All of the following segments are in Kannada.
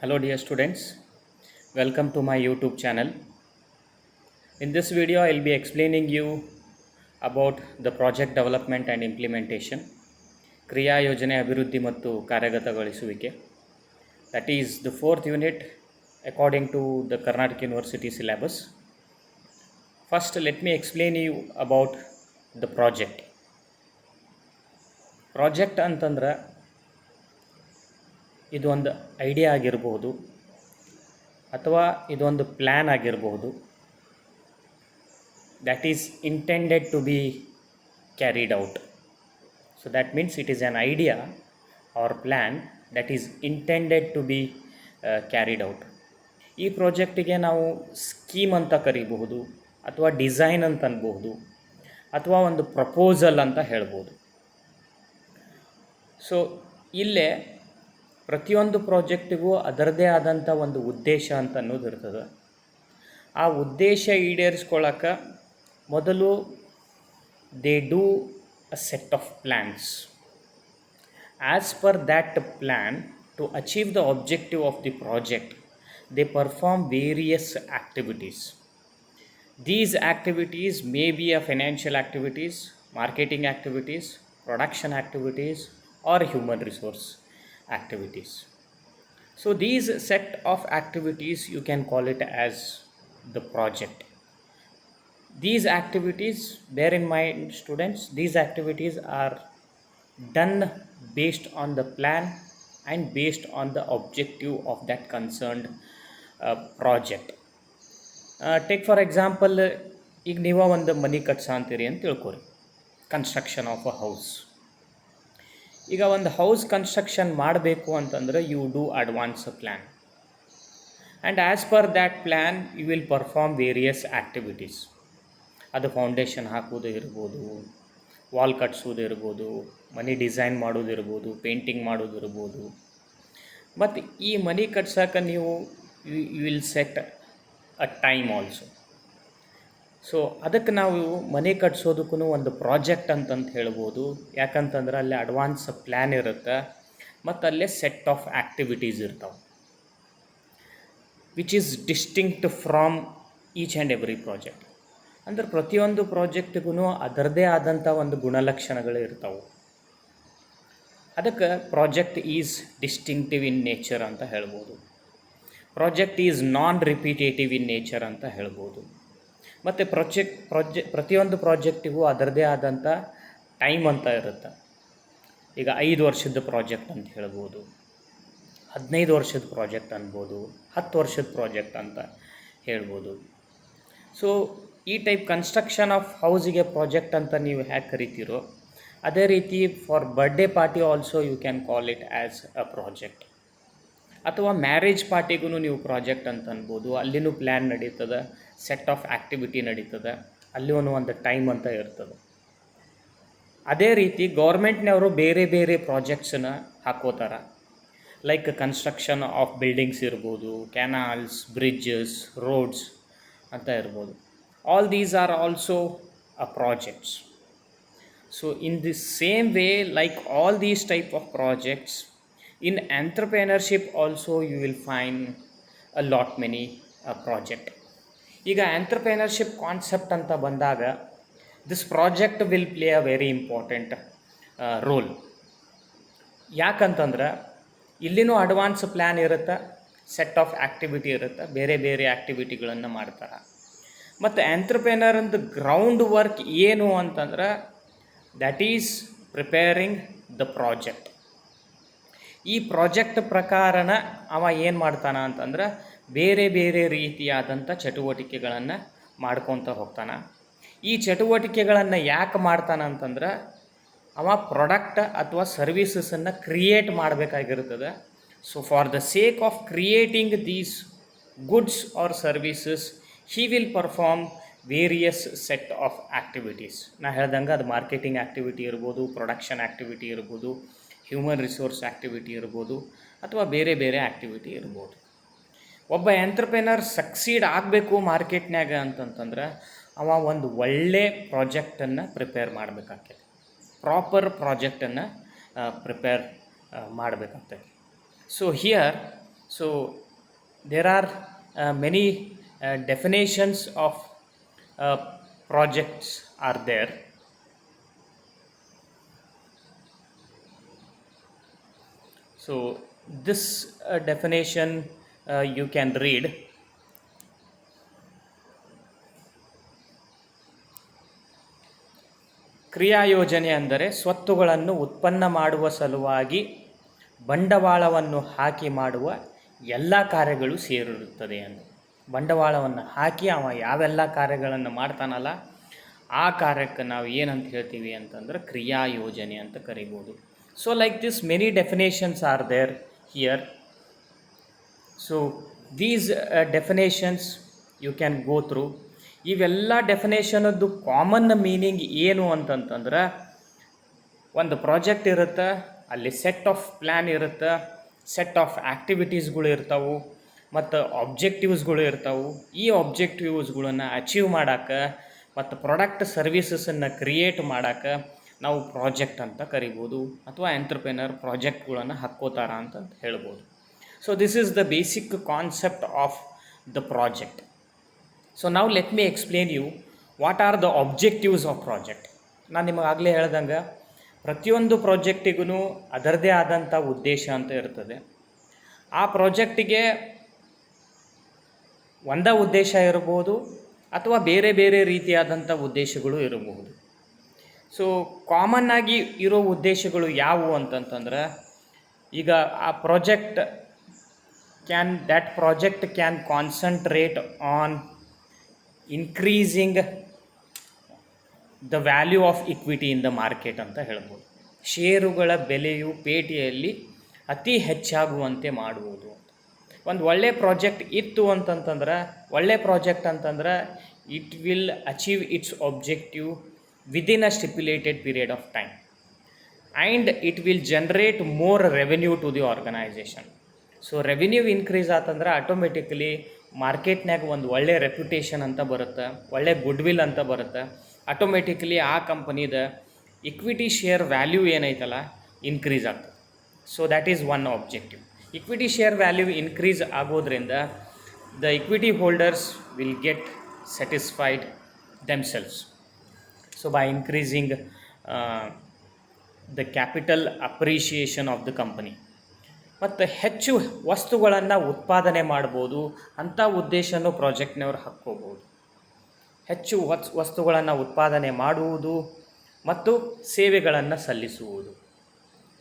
Hello dear students, welcome to my YouTube channel. In this video I will be explaining you about the project development and implementation, ಕ್ರಿಯಾ ಯೋಜನೆ ಅಭಿವೃದ್ಧಿ ಮತ್ತು ಕಾರ್ಯಗತಗೊಳಿಸುವಿಕೆ. That is the fourth unit according to the Karnataka University syllabus. First let me explain you about the project. Project ಅಂತಂದ್ರೆ ಇದು ಒಂದು ಐಡಿಯಾ ಆಗಿರಬಹುದು ಅಥವಾ ಇದೊಂದು ಪ್ಲ್ಯಾನ್ ಆಗಿರಬಹುದು that is intended to be carried out. So that means it is an idea or plan that is intended to be carried out. ಈ ಪ್ರಾಜೆಕ್ಟಿಗೆ ನಾವು ಸ್ಕೀಮ್ ಅಂತ ಕರಿಬಹುದು ಅಥವಾ ಡಿಸೈನ್ ಅಂತ ಅನ್ಬಹುದು ಅಥವಾ ಒಂದು ಪ್ರಪೋಸಲ್ ಅಂತ ಹೇಳ್ಬೋದು. ಸೊ ಇಲ್ಲೇ ಪ್ರತಿಯೊಂದು ಪ್ರಾಜೆಕ್ಟಿಗೂ ಅದರದೇ ಆದಂಥ ಒಂದು ಉದ್ದೇಶ ಅಂತ ಅನ್ನೋದು ಇರ್ತದೆ. ಆ ಉದ್ದೇಶ ಈಡೇರಿಸ್ಕೊಳ್ಳೋಕೆ ಮೊದಲು they do a set of plans. As per that plan to achieve the objective of the project they perform various activities. These activities may be a financial activities, marketing activities, production activities, or human resource activities. So these set of activities you can call it as the project. These activities, bear in mind students, these activities are done based on the plan and based on the objective of that concerned project. Take for example, ಈಗ ನೀವು ಒಂದು ಮನೆ ಕಟ್ಸಂತೀರಿ ಅಂತ ತಿಳ್ಕೊರಿ, ಕನ್ಸ್ಟ್ರಕ್ಷನ್ ಆಫ್ ಅ ಹೌಸ್. ಈಗ ಒಂದು ಹೌಸ್ ಕನ್ಸ್ಟ್ರಕ್ಷನ್ ಮಾಡಬೇಕು ಅಂತಂದ್ರೆ you do advance plan and as per that plan you will perform various activities. ಅದು ಫೌಂಡೇಶನ್ ಹಾಕೋದು ಇರ್ಬೋದು, ವಾಲ್ ಕಟ್ಸೋದು ಇರ್ಬೋದು, ಮನೆ ಡಿಸೈನ್ ಮಾಡೋದು ಇರ್ಬೋದು, ಪೇಂಟಿಂಗ್ ಮಾಡೋದು ಇರ್ಬೋದು. ಮತ್ತು ಈ ಮನೆ ಕಟ್ಸೋಕೆ ನೀವು you will set a time also. So ಅದಕ್ಕೆ ನಾವು ಮನೆ ಕಟ್ಸೋದಕ್ಕೂ ಒಂದು ಪ್ರಾಜೆಕ್ಟ್ ಅಂತಂತ ಹೇಳ್ಬೋದು. ಯಾಕಂತಂದ್ರೆ ಅಲ್ಲಿ ಅಡ್ವಾನ್ಸ್ ಪ್ಲ್ಯಾನ್ ಇರುತ್ತೆ ಮತ್ತು ಅಲ್ಲೇ ಸೆಟ್ ಆಫ್ ಆ್ಯಕ್ಟಿವಿಟೀಸ್ ಇರ್ತಾವೆ which is distinct from each and every project. ಅಂದ್ರೆ ಪ್ರತಿಯೊಂದು ಪ್ರಾಜೆಕ್ಟಿಗೂ ಅದರದೇ ಆದಂಥ ಒಂದು ಗುಣಲಕ್ಷಣಗಳು ಇರ್ತಾವೆ. ಅದಕ್ಕೆ project is distinctive in nature ಅಂತ ಹೇಳ್ಬೋದು. Project is non repetitive in nature ಅಂತ ಹೇಳ್ಬೋದು. ಮತ್ತು ಪ್ರತಿಯೊಂದು ಪ್ರಾಜೆಕ್ಟಿಗೂ ಅದರದೇ ಆದಂಥ ಟೈಮ್ ಅಂತ ಇರುತ್ತೆ. ಈಗ 5 ವರ್ಷದ ಪ್ರಾಜೆಕ್ಟ್ ಅಂತ ಹೇಳ್ಬೋದು, 15 ವರ್ಷದ ಪ್ರಾಜೆಕ್ಟ್ ಅನ್ಬೋದು, 10 ವರ್ಷದ ಪ್ರಾಜೆಕ್ಟ್ ಅಂತ ಹೇಳ್ಬೋದು. ಸೊ ಈ ಟೈಪ್ ಕನ್ಸ್ಟ್ರಕ್ಷನ್ ಆಫ್ ಹೌಸಿಗೆ ಪ್ರಾಜೆಕ್ಟ್ ಅಂತ ನೀವು ಹೇಗೆ ಕರಿತೀರೋ ಅದೇ ರೀತಿ for birthday party also you can call it as a project. ಅಥವಾ ಮ್ಯಾರೇಜ್ ಪಾರ್ಟಿಗೂ ನೀವು ಪ್ರಾಜೆಕ್ಟ್ ಅಂತ ಅನ್ಬೋದು. ಅಲ್ಲಿನೂ ಪ್ಲ್ಯಾನ್ ನಡೀತದೆ, ಸೆಟ್ ಆಫ್ ಆ್ಯಕ್ಟಿವಿಟಿ ನಡೀತದೆ, ಅಲ್ಲಿ ಒಂದು ಟೈಮ್ ಅಂತ ಇರ್ತದೆ. ಅದೇ ರೀತಿ ಗೌರ್ಮೆಂಟ್ನವರು ಬೇರೆ ಬೇರೆ ಪ್ರಾಜೆಕ್ಟ್ಸನ್ನ ಹಾಕೋತಾರೆ. ಲೈಕ್ ಕನ್ಸ್ಟ್ರಕ್ಷನ್ ಆಫ್ ಬಿಲ್ಡಿಂಗ್ಸ್ ಇರ್ಬೋದು, ಕ್ಯಾನಾಲ್ಸ್, ಬ್ರಿಡ್ಜಸ್, ರೋಡ್ಸ್ ಅಂತ ಇರ್ಬೋದು. All these are also a projects. So in the same way like all these type of projects in entrepreneurship also you will find a lot many project. ಈಗ entrepreneurship ಕಾನ್ಸೆಪ್ಟ್ ಅಂತ ಬಂದಾಗ this project will play a very important role. ಯಾಕಂತಂದ್ರೆ ಇಲ್ಲಿನೂ ಅಡ್ವಾನ್ಸ್ ಪ್ಲ್ಯಾನ್ ಇರುತ್ತೆ, ಸೆಟ್ ಆಫ್ ಆ್ಯಕ್ಟಿವಿಟಿ ಇರುತ್ತೆ, ಬೇರೆ ಬೇರೆ ಆ್ಯಕ್ಟಿವಿಟಿಗಳನ್ನು ಮಾಡ್ತಾರೆ. ಮತ್ತು ಎಂಟ್ರಪ್ರೆನರ್ ಅಂತ ಗ್ರೌಂಡ್ ವರ್ಕ್ ಏನು ಅಂತಂದ್ರೆ that is preparing the project. ಈ ಪ್ರಾಜೆಕ್ಟ್ ಪ್ರಕಾರನ ಅವ ಏನು ಮಾಡ್ತಾನೆ ಅಂತಂದ್ರೆ ಬೇರೆ ಬೇರೆ ರೀತಿಯಾದಂಥ ಚಟುವಟಿಕೆಗಳನ್ನು ಮಾಡ್ಕೊತ ಹೋಗ್ತಾನೆ. ಈ ಚಟುವಟಿಕೆಗಳನ್ನು ಯಾಕೆ ಮಾಡ್ತಾನೆ ಅಂತಂದ್ರೆ ಅವ ಪ್ರಾಡಕ್ಟ್ ಅಥವಾ ಸರ್ವೀಸಸನ್ನು ಕ್ರಿಯೇಟ್ ಮಾಡಬೇಕಾಗಿರ್ತದೆ. So for the sake of creating these goods or services he will perform various set of activities. ನಾ ಹೇಳ್ದಂಗೆ ಅದು ಮಾರ್ಕೆಟಿಂಗ್ ಆ್ಯಕ್ಟಿವಿಟಿ ಇರ್ಬೋದು, ಪ್ರೊಡಕ್ಷನ್ ಆ್ಯಕ್ಟಿವಿಟಿ ಇರ್ಬೋದು, ಹ್ಯೂಮನ್ ರಿಸೋರ್ಸ್ ಆ್ಯಕ್ಟಿವಿಟಿ ಇರ್ಬೋದು, ಅಥವಾ ಬೇರೆ ಬೇರೆ ಆ್ಯಕ್ಟಿವಿಟಿ ಇರ್ಬೋದು. ಒಬ್ಬ ಎಂಟ್ರಪ್ರೆನರ್ ಸಕ್ಸೀಡ್ ಆಗಬೇಕು ಮಾರ್ಕೆಟ್ನಾಗ ಅಂತಂತಂದ್ರೆ ಅವ ಒಂದು ಒಳ್ಳೆ ಪ್ರಾಜೆಕ್ಟನ್ನು ಪ್ರಿಪೇರ್ ಮಾಡಬೇಕಾಗ್ತದೆ, ಪ್ರಾಪರ್ ಪ್ರಾಜೆಕ್ಟನ್ನು ಪ್ರಿಪೇರ್ ಮಾಡಬೇಕಾಗ್ತದೆ. So here So there are many definitions of uh, projects are there. So this definition you can read. ಕ್ರಿಯಾಯೋಜನೆ ಅಂದರೆ ಸ್ವತ್ತುಗಳನ್ನು ಉತ್ಪನ್ನ ಮಾಡುವ ಸಲುವಾಗಿ ಬಂಡವಾಳವನ್ನು ಹಾಕಿ ಮಾಡುವ ಎಲ್ಲ ಕಾರ್ಯಗಳು ಸೇರಿರುತ್ತದೆ ಅಂತ. ಬಂಡವಾಳವನ್ನು ಹಾಕಿ ಅವ ಯಾವೆಲ್ಲ ಕಾರ್ಯಗಳನ್ನು ಮಾಡ್ತಾನಲ್ಲ ಆ ಕಾರ್ಯಕ್ಕೆ ನಾವು ಏನಂತ ಹೇಳ್ತೀವಿ ಅಂತಂದ್ರೆ ಕ್ರಿಯಾಯೋಜನೆ ಅಂತ ಕರಿಬೋದು. So like this many definitions are there here. So these definitions you can go through. ಇವೆಲ್ಲ ಡೆಫಿನೇಷನದ್ದು ಕಾಮನ್ ಮೀನಿಂಗ್ ಏನು ಅಂತಂತಂದ್ರೆ, ಒಂದು ಪ್ರಾಜೆಕ್ಟ್ ಇರುತ್ತೆ, ಅಲ್ಲಿ ಸೆಟ್ ಆಫ್ ಪ್ಲ್ಯಾನ್ ಇರುತ್ತೆ, ಸೆಟ್ ಆಫ್ ಆ್ಯಕ್ಟಿವಿಟೀಸ್ಗಳು ಇರ್ತಾವೆ ಮತ್ತು ಆಬ್ಜೆಕ್ಟಿವ್ಸ್ಗಳು ಇರ್ತಾವೆ. ಈ ಆಬ್ಜೆಕ್ಟಿವ್ಸ್ಗಳನ್ನು ಅಚೀವ್ ಮಾಡೋಕ್ಕೆ ಮತ್ತು ಪ್ರಾಡಕ್ಟ್ ಸರ್ವೀಸಸನ್ನು ಕ್ರಿಯೇಟ್ ಮಾಡೋಕ್ಕೆ ನಾವು ಪ್ರಾಜೆಕ್ಟ್ ಅಂತ ಕರಿಬೋದು, ಅಥವಾ ಎಂಟ್ರಪ್ರೆನರ್ ಪ್ರಾಜೆಕ್ಟ್ಗಳನ್ನು ಹಾಕ್ಕೋತಾರ ಅಂತ ಹೇಳ್ಬೋದು. So this is the basic concept of the project. So ನಾವು let me explain you what are the objectives of project. ನಾನು ನಿಮಗಾಗಲೇ ಹೇಳ್ದಂಗೆ ಪ್ರತಿಯೊಂದು ಪ್ರಾಜೆಕ್ಟಿಗೂ ಅದರದೇ ಆದಂಥ ಉದ್ದೇಶ ಅಂತ ಇರ್ತದೆ. ಆ ಪ್ರಾಜೆಕ್ಟಿಗೆ ಒಂದೇ ಉದ್ದೇಶ ಇರಬಹುದು ಅಥವಾ ಬೇರೆ ಬೇರೆ ರೀತಿಯಾದಂಥ ಉದ್ದೇಶಗಳು ಇರಬಹುದು. ಸೊ ಕಾಮನ್ ಆಗಿ ಇರೋ ಉದ್ದೇಶಗಳು ಯಾವುವು ಅಂತಂತಂದ್ರೆ, ಈಗ ಆ project can concentrate on increasing the value of equity in the market ಅಂತ ಹೇಳ್ಬೋದು. ಷೇರುಗಳ ಬೆಲೆಯು ಪೇಟೆಯಲ್ಲಿ ಅತಿ ಹೆಚ್ಚಾಗುವಂತೆ ಮಾಡುವುದು. ಒಂದು ಒಳ್ಳೆ ಪ್ರಾಜೆಕ್ಟ್ ಇತ್ತು ಅಂತಂತಂದ್ರೆ, ಒಳ್ಳೆ ಪ್ರಾಜೆಕ್ಟ್ ಅಂತಂದ್ರೆ it will achieve its objective within a stipulated period of time and it will generate more revenue to the organization. So revenue increase ಆತಂದ್ರೆ ಆಟೋಮೆಟಿಕಲಿ ಮಾರ್ಕೆಟ್ನಾಗ ಒಂದು ಒಳ್ಳೆ ರೆಪ್ಯುಟೇಷನ್ ಅಂತ ಬರುತ್ತೆ, ಒಳ್ಳೆ ಗುಡ್ವಿಲ್ ಅಂತ ಬರುತ್ತೆ. ಆಟೋಮೆಟಿಕಲಿ ಆ ಕಂಪನಿದ ಇಕ್ವಿಟಿ ಶೇರ್ ವ್ಯಾಲ್ಯೂ ಏನೈತಲ್ಲ ಇನ್ಕ್ರೀಸ್ ಆಗ್ತದೆ. So that is one objective. Equity share value increase ಆಗೋದ್ರಿಂದ the equity holders will get satisfied themselves. So by increasing the capital appreciation of the company. ಮತ್ತು ಹೆಚ್ಚು ವಸ್ತುಗಳನ್ನು ಉತ್ಪಾದನೆ ಮಾಡ್ಬೋದು, ಅಂಥ ಉದ್ದೇಶನೂ ಪ್ರಾಜೆಕ್ಟ್ನವ್ರು ಹಾಕ್ಕೋಬೋದು. ಹೆಚ್ಚು ವಸ್ತುಗಳನ್ನು ಉತ್ಪಾದನೆ ಮಾಡುವುದು ಮತ್ತು ಸೇವೆಗಳನ್ನು ಸಲ್ಲಿಸುವುದು.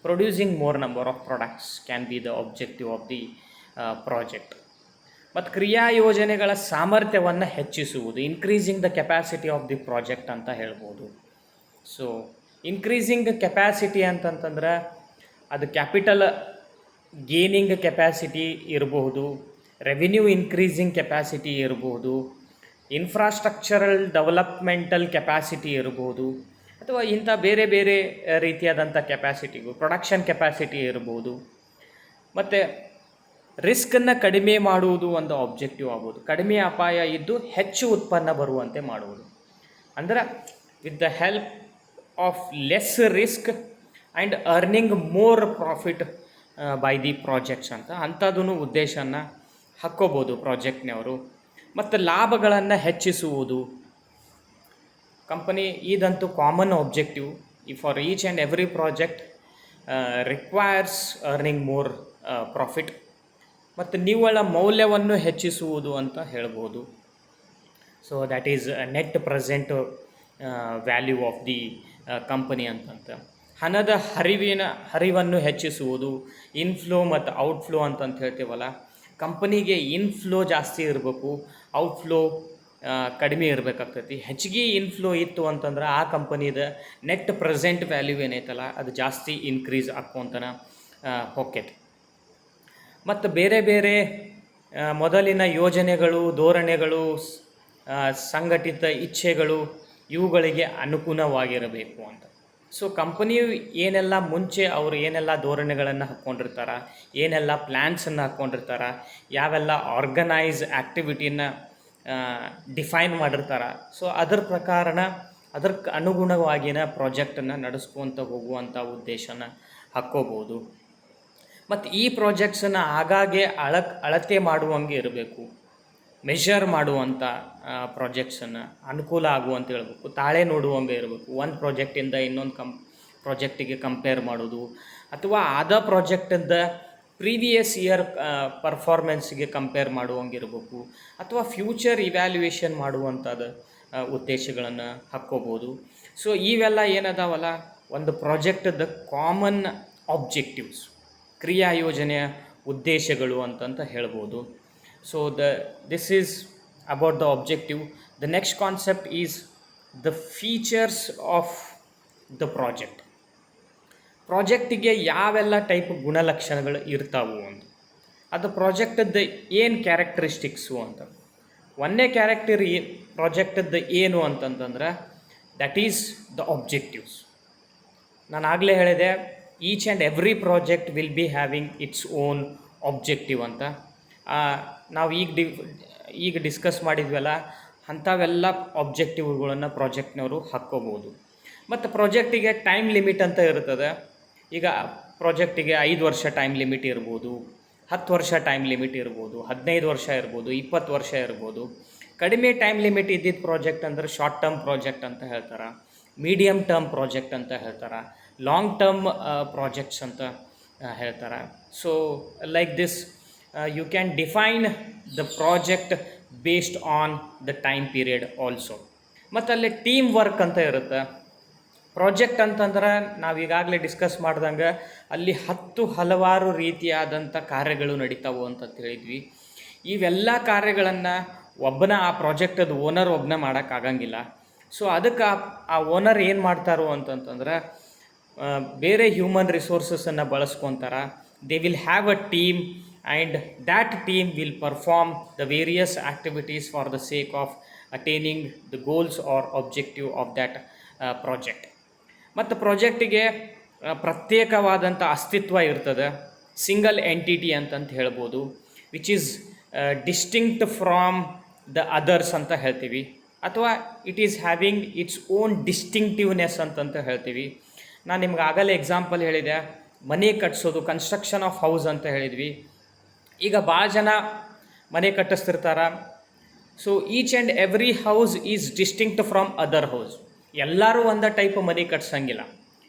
Producing more number of products can be the objective of the project. ಮತ್ತು ಕ್ರಿಯಾಯೋಜನೆಗಳ ಸಾಮರ್ಥ್ಯವನ್ನು ಹೆಚ್ಚಿಸುವುದು, increasing the capacity of the project ಅಂತ ಹೇಳ್ಬೋದು. ಸೊ ಇನ್ಕ್ರೀಸಿಂಗ್ ಕೆಪ್ಯಾಸಿಟಿ ಅಂತಂತಂದ್ರೆ ಅದು ಕ್ಯಾಪಿಟಲ್ ಗೇನಿಂಗ್ ಕೆಪ್ಯಾಸಿಟಿ ಇರಬಹುದು, ರೆವಿನ್ಯೂ ಇನ್ಕ್ರೀಸಿಂಗ್ ಕೆಪ್ಯಾಸಿಟಿ ಇರಬಹುದು, ಇನ್ಫ್ರಾಸ್ಟ್ರಕ್ಚರಲ್ ಡೆವಲಪ್ಮೆಂಟಲ್ ಕೆಪ್ಯಾಸಿಟಿ ಇರಬಹುದು, ಅಥವಾ ಇಂಥ ಬೇರೆ ಬೇರೆ ರೀತಿಯಾದಂಥ ಕೆಪ್ಯಾಸಿಟಿಗೂ ಪ್ರೊಡಕ್ಷನ್ ಕೆಪ್ಯಾಸಿಟಿ ಇರ್ಬೋದು. ಮತ್ತು ರಿಸ್ಕನ್ನು ಕಡಿಮೆ ಮಾಡುವುದು ಒಂದು ಆಬ್ಜೆಕ್ಟಿವ್ ಆಗ್ಬೋದು. ಕಡಿಮೆ ಅಪಾಯ ಇದ್ದು ಹೆಚ್ಚು ಉತ್ಪನ್ನ ಬರುವಂತೆ ಮಾಡುವುದು. ಅಂದರೆ with the help of less risk and earning more profit by the projects ಅಂತ ಅಂಥದ್ದೂ ಉದ್ದೇಶನ ಹಾಕ್ಕೋಬೋದು ಪ್ರಾಜೆಕ್ಟ್ನವರು. ಮತ್ತು ಲಾಭಗಳನ್ನು ಹೆಚ್ಚಿಸುವುದು. ಕಂಪನಿ ಇದಂತೂ common objective for each and every project requires earning more profit. ಮತ್ತು ನಿವ್ವಳ ಮೌಲ್ಯವನ್ನು ಹೆಚ್ಚಿಸುವುದು ಅಂತ ಹೇಳ್ಬೋದು. So that is net present value of the company ಅಂತಂತ. ಹಣದ ಹರಿವನ್ನು ಹೆಚ್ಚಿಸುವುದು, ಇನ್ಫ್ಲೋ ಮತ್ತು ಔಟ್ಫ್ಲೋ ಅಂತಂತ ಹೇಳ್ತೀವಲ್ಲ. ಕಂಪನಿಗೆ ಇನ್ಫ್ಲೋ ಜಾಸ್ತಿ ಇರಬೇಕು, ಔಟ್ಫ್ಲೋ ಕಡಿಮೆ ಇರಬೇಕಾಗ್ತೈತಿ. ಹೆಚ್ಚಿಗೆ ಇನ್ಫ್ಲೋ ಇತ್ತು ಅಂತಂದ್ರೆ ಆ ಕಂಪನಿದ ನೆಟ್ ಪ್ರೆಸೆಂಟ್ ವ್ಯಾಲ್ಯೂ ಏನೈತಲ್ಲ ಅದು ಜಾಸ್ತಿ ಇನ್ಕ್ರೀಸ್ ಆಕ್ಕೊಂತನ ಹೋಗ್ತೈತಿ. ಮತ್ತು ಬೇರೆ ಬೇರೆ ಮೊದಲಿನ ಯೋಜನೆಗಳು, ಧೋರಣೆಗಳು, ಸಂಘಟಿತ ಇಚ್ಛೆಗಳು ಇವುಗಳಿಗೆ ಅನುಗುಣವಾಗಿರಬೇಕು ಅಂತ. ಸೊ ಕಂಪನಿಯು ಏನೆಲ್ಲ ಮುಂಚೆ ಅವರು ಏನೆಲ್ಲ ಧೋರಣೆಗಳನ್ನು ಹಾಕ್ಕೊಂಡಿರ್ತಾರೆ, ಏನೆಲ್ಲ ಪ್ಲ್ಯಾನ್ಸನ್ನು ಹಾಕ್ಕೊಂಡಿರ್ತಾರೆ, ಯಾವೆಲ್ಲ ಆರ್ಗನೈಸ್ ಆ್ಯಕ್ಟಿವಿಟಿನ ಡಿಫೈನ್ ಮಾಡಿರ್ತಾರೆ. ಸೊ ಅದರ ಪ್ರಕಾರನ ಅದಕ್ಕೆ ಅನುಗುಣವಾಗಿನ ಪ್ರಾಜೆಕ್ಟನ್ನು ನಡೆಸ್ಕೊತ ಹೋಗುವಂಥ ಉದ್ದೇಶನ ಹಾಕ್ಕೋಬೋದು. ಮತ್ತು ಈ ಪ್ರಾಜೆಕ್ಟ್ಸನ್ನು ಆಗಾಗ್ಗೆ ಅಳತೆ ಮಾಡುವಂಗೆ ಇರಬೇಕು, ಮೆಷರ್ ಮಾಡುವಂಥ ಪ್ರಾಜೆಕ್ಟ್ಸನ್ನು ಅನುಕೂಲ ಆಗುವಂತ ಹೇಳಬೇಕು, ತಾಳೆ ನೋಡುವಂಗೆ ಇರಬೇಕು. ಒಂದು ಪ್ರಾಜೆಕ್ಟಿಂದ ಇನ್ನೊಂದು ಪ್ರಾಜೆಕ್ಟಿಗೆ ಕಂಪೇರ್ ಮಾಡೋದು, ಅಥವಾ ಆದ ಪ್ರಾಜೆಕ್ಟಿಂದ ಪ್ರೀವಿಯಸ್ ಇಯರ್ ಪರ್ಫಾರ್ಮೆನ್ಸ್ಗೆ ಕಂಪೇರ್ ಮಾಡುವಂಗೆ ಇರಬೇಕು, ಅಥವಾ ಫ್ಯೂಚರ್ ಇವ್ಯಾಲ್ಯೂಯೇಷನ್ ಮಾಡುವಂಥದ್ದು ಉದ್ದೇಶಗಳನ್ನು ಹಾಕ್ಕೋಬೋದು. ಸೊ ಇವೆಲ್ಲ ಏನದಾವಲ್ಲ ಒಂದು ಪ್ರಾಜೆಕ್ಟದ ಕಾಮನ್ ಆಬ್ಜೆಕ್ಟಿವ್ಸ್, ಕ್ರಿಯಾ ಯೋಜನೆಯ ಉದ್ದೇಶಗಳು ಅಂತಂತ ಹೇಳ್ಬೋದು. So this is about the objective. The next concept is the features of the project. ಪ್ರಾಜೆಕ್ಟಿಗೆ ಯಾವೆಲ್ಲ ಟೈಪ್ ಗುಣಲಕ್ಷಣಗಳು ಇರ್ತಾವು ಅಂತ, ಅದು ಪ್ರಾಜೆಕ್ಟದ್ದು ಏನು ಕ್ಯಾರೆಕ್ಟರಿಸ್ಟಿಕ್ಸು ಅಂತ. ಒಂದೇ ಪ್ರಾಜೆಕ್ಟದ್ದು ಏನು ಅಂತಂತಂದ್ರೆ ದಟ್ ಈಸ್ ದ ಆಬ್ಜೆಕ್ಟಿವ್ಸ್. ನಾನು ಆಗಲೇ ಹೇಳಿದೆ, each and every project will be having its own objective ಅಂತ. ನಾವು ಈಗ ಡಿಸ್ಕಸ್ ಮಾಡಿದ್ವಲ್ಲ, ಅಂಥವೆಲ್ಲ ಆಬ್ಜೆಕ್ಟಿವ್ಗಳನ್ನು ಪ್ರಾಜೆಕ್ಟ್ನವರು ಹಾಕ್ಕೋಬೋದು. ಮತ್ತು ಪ್ರಾಜೆಕ್ಟಿಗೆ ಟೈಮ್ ಲಿಮಿಟ್ ಅಂತ ಇರ್ತದೆ. ಈಗ ಪ್ರಾಜೆಕ್ಟಿಗೆ 5 ವರ್ಷ ಟೈಮ್ ಲಿಮಿಟ್ ಇರ್ಬೋದು, 10 ವರ್ಷ ಟೈಮ್ ಲಿಮಿಟ್ ಇರ್ಬೋದು, 15 ವರ್ಷ ಇರ್ಬೋದು, 20 ವರ್ಷ ಇರ್ಬೋದು. ಕಡಿಮೆ ಟೈಮ್ ಲಿಮಿಟ್ ಇದ್ದಿದ್ದ ಪ್ರಾಜೆಕ್ಟ್ ಅಂದರೆ ಶಾರ್ಟ್ ಟರ್ಮ್ ಪ್ರಾಜೆಕ್ಟ್ ಅಂತ ಹೇಳ್ತಾರೆ, ಮೀಡಿಯಮ್ ಟರ್ಮ್ ಪ್ರಾಜೆಕ್ಟ್ ಅಂತ ಹೇಳ್ತಾರೆ, ಲಾಂಗ್ ಟರ್ಮ್ ಪ್ರಾಜೆಕ್ಟ್ಸ್ ಅಂತ ಹೇಳ್ತಾರೆ. So like this you can define the project based on the time period also. ಮತ್ತು ಅಲ್ಲಿ ಟೀಮ್ ವರ್ಕ್ ಅಂತ ಇರುತ್ತೆ. ಪ್ರಾಜೆಕ್ಟ್ ಅಂತಂದ್ರೆ ನಾವು ಈಗಾಗಲೇ ಡಿಸ್ಕಸ್ ಮಾಡ್ದಂಗೆ ಅಲ್ಲಿ ಹಲವಾರು ರೀತಿಯಾದಂಥ ಕಾರ್ಯಗಳು ನಡೀತಾವೆ ಅಂತ ಹೇಳಿದ್ವಿ. ಇವೆಲ್ಲ ಕಾರ್ಯಗಳನ್ನು ಆ ಪ್ರಾಜೆಕ್ಟದ ಓನರ್ ಒಬ್ಬನೇ ಮಾಡೋಕ್ಕಾಗಂಗಿಲ್ಲ. ಸೊ ಅದಕ್ಕೆ ಆ ಓನರ್ ಏನು ಮಾಡ್ತಾರೋ ಅಂತಂತಂದ್ರೆ ಬೇರೆ ಹ್ಯೂಮನ್ ರಿಸೋರ್ಸಸನ್ನು ಬಳಸ್ಕೊತಾರೆ. They will have a team and that team will perform the various activities for the sake of attaining the goals or objective of that project. ಮತ್ತು ಪ್ರಾಜೆಕ್ಟಿಗೆ ಪ್ರತ್ಯೇಕವಾದಂಥ ಅಸ್ತಿತ್ವ ಇರ್ತದೆ, ಸಿಂಗಲ್ ಎಂಟಿಟಿ ಅಂತಂತ ಹೇಳ್ಬೋದು, which is distinct from the others ಅಂತ ಹೇಳ್ತೀವಿ, ಅಥವಾ it is having its own distinctiveness ಅಂತಂತ ಹೇಳ್ತೀವಿ. ನಾನು ನಿಮ್ಗೆ ಆಗಲೇ ಎಕ್ಸಾಂಪಲ್ ಹೇಳಿದೆ, ಮನೆ ಕಟ್ಸೋದು, ಕನ್ಸ್ಟ್ರಕ್ಷನ್ ಆಫ್ ಹೌಸ್ ಅಂತ ಹೇಳಿದ್ವಿ. ಈಗ ಭಾಳ ಜನ ಮನೆ ಕಟ್ಟಿಸ್ತಿರ್ತಾರೆ. So each and every house is distinct from other house. ಎಲ್ಲರೂ ಒಂದೇ ಟೈಪ್ ಮನೆ ಕಟ್ಸಂಗಿಲ್ಲ,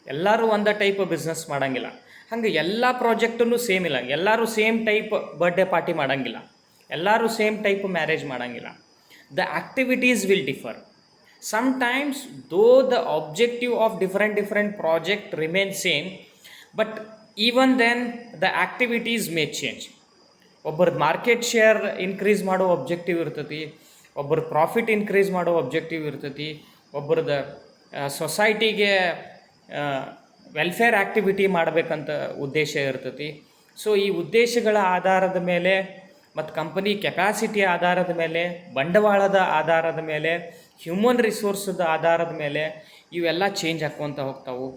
ಎಲ್ಲರೂ ಒಂದೇ ಟೈಪ್ ಬಿಸ್ನೆಸ್ ಮಾಡೋಂಗಿಲ್ಲ. ಹಂಗೆ ಎಲ್ಲ ಪ್ರಾಜೆಕ್ಟೂ ಸೇಮ್ ಇಲ್ಲ. ಎಲ್ಲರೂ ಸೇಮ್ ಟೈಪ್ ಬರ್ಡೇ ಪಾರ್ಟಿ ಮಾಡೋಂಗಿಲ್ಲ, ಎಲ್ಲರೂ ಸೇಮ್ ಟೈಪ್ ಮ್ಯಾರೇಜ್ ಮಾಡೋಂಗಿಲ್ಲ. The activities will differ. Sometimes though the objective of different project remain same, but even then the activities may change. ಒಬ್ಬರದ್ದು ಮಾರ್ಕೆಟ್ ಶೇರ್ ಇನ್ಕ್ರೀಸ್ ಮಾಡೋ ಒಬ್ಜೆಕ್ಟಿವ್ ಇರ್ತೈತಿ, ಒಬ್ಬರು ಪ್ರಾಫಿಟ್ ಇನ್ಕ್ರೀಸ್ ಮಾಡೋ ಒಬ್ಜೆಕ್ಟಿವ್ ಇರ್ತೈತಿ, ಒಬ್ಬರದ್ದು ಸೊಸೈಟಿಗೆ ವೆಲ್ಫೇರ್ ಆ್ಯಕ್ಟಿವಿಟಿ ಮಾಡಬೇಕಂತ ಉದ್ದೇಶ ಇರ್ತೈತಿ. ಸೊ ಈ ಉದ್ದೇಶಗಳ ಆಧಾರದ ಮೇಲೆ ಮತ್ತು ಕಂಪನಿ ಕೆಪಾಸಿಟಿ ಆಧಾರದ ಮೇಲೆ, ಬಂಡವಾಳದ ಆಧಾರದ ಮೇಲೆ, ಹ್ಯೂಮನ್ ರಿಸೋರ್ಸದ ಆಧಾರದ ಮೇಲೆ ಇವೆಲ್ಲ ಚೇಂಜ್ ಹಾಕ್ಕೊತ ಹೋಗ್ತಾವೆ.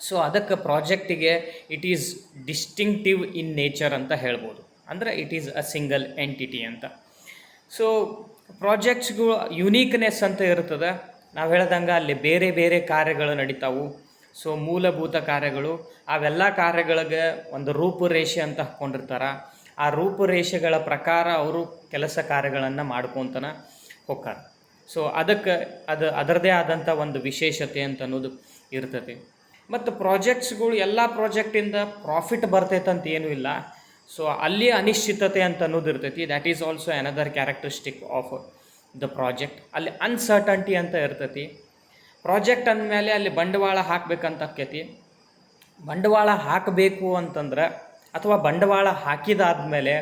ಸೊ ಅದಕ್ಕೆ ಪ್ರಾಜೆಕ್ಟಿಗೆ it is distinctive in nature ಅಂತ ಹೇಳ್ಬೋದು, ಅಂದರೆ it is a single entity ಅಂತ. ಸೊ ಪ್ರಾಜೆಕ್ಟ್ಸ್ಗಳು ಯುನೀಕ್ನೆಸ್ ಅಂತ ಇರ್ತದೆ. ನಾವು ಹೇಳ್ದಂಗೆ ಅಲ್ಲಿ ಬೇರೆ ಬೇರೆ ಕಾರ್ಯಗಳು ನಡೀತಾವು. ಸೊ ಮೂಲಭೂತ ಕಾರ್ಯಗಳು, ಅವೆಲ್ಲ ಕಾರ್ಯಗಳಿಗೆ ಒಂದು ರೂಪುರೇಷೆ ಅಂತ ಹಾಕ್ಕೊಂಡಿರ್ತಾರೆ. ಆ ರೂಪುರೇಷೆಗಳ ಪ್ರಕಾರ ಅವರು ಕೆಲಸ ಕಾರ್ಯಗಳನ್ನು ಮಾಡ್ಕೊತಾನೆ ಹೋಗ್ತಾರೆ. ಸೊ ಅದಕ್ಕೆ ಅದರದೇ ಆದಂಥ ಒಂದು ವಿಶೇಷತೆ ಅಂತ ಅನ್ನೋದು ಇರ್ತೈತಿ. ಮತ್ತು ಪ್ರಾಜೆಕ್ಟ್ಸ್ಗಳು ಎಲ್ಲ ಪ್ರಾಜೆಕ್ಟಿಂದ ಪ್ರಾಫಿಟ್ ಬರ್ತೈತೆ ಅಂತ ಏನೂ ಇಲ್ಲ. ಸೊ ಅಲ್ಲಿ ಅನಿಶ್ಚಿತತೆ ಅಂತ ಅನ್ನೋದು ಇರ್ತೈತಿ. That is also another characteristic of the project. ಅಲ್ಲಿ ಅನ್ಸರ್ಟನ್ಟಿ ಅಂತ ಇರ್ತೈತಿ. ಪ್ರಾಜೆಕ್ಟ್ ಅಂದಮೇಲೆ ಅಲ್ಲಿ ಬಂಡವಾಳ ಹಾಕಬೇಕಂತ ಆಕೈತಿ. ಬಂಡವಾಳ ಹಾಕಬೇಕು ಅಂತಂದ್ರೆ, ಅಥವಾ ಬಂಡವಾಳ ಹಾಕಿದಾದ್ಮೇಲೆ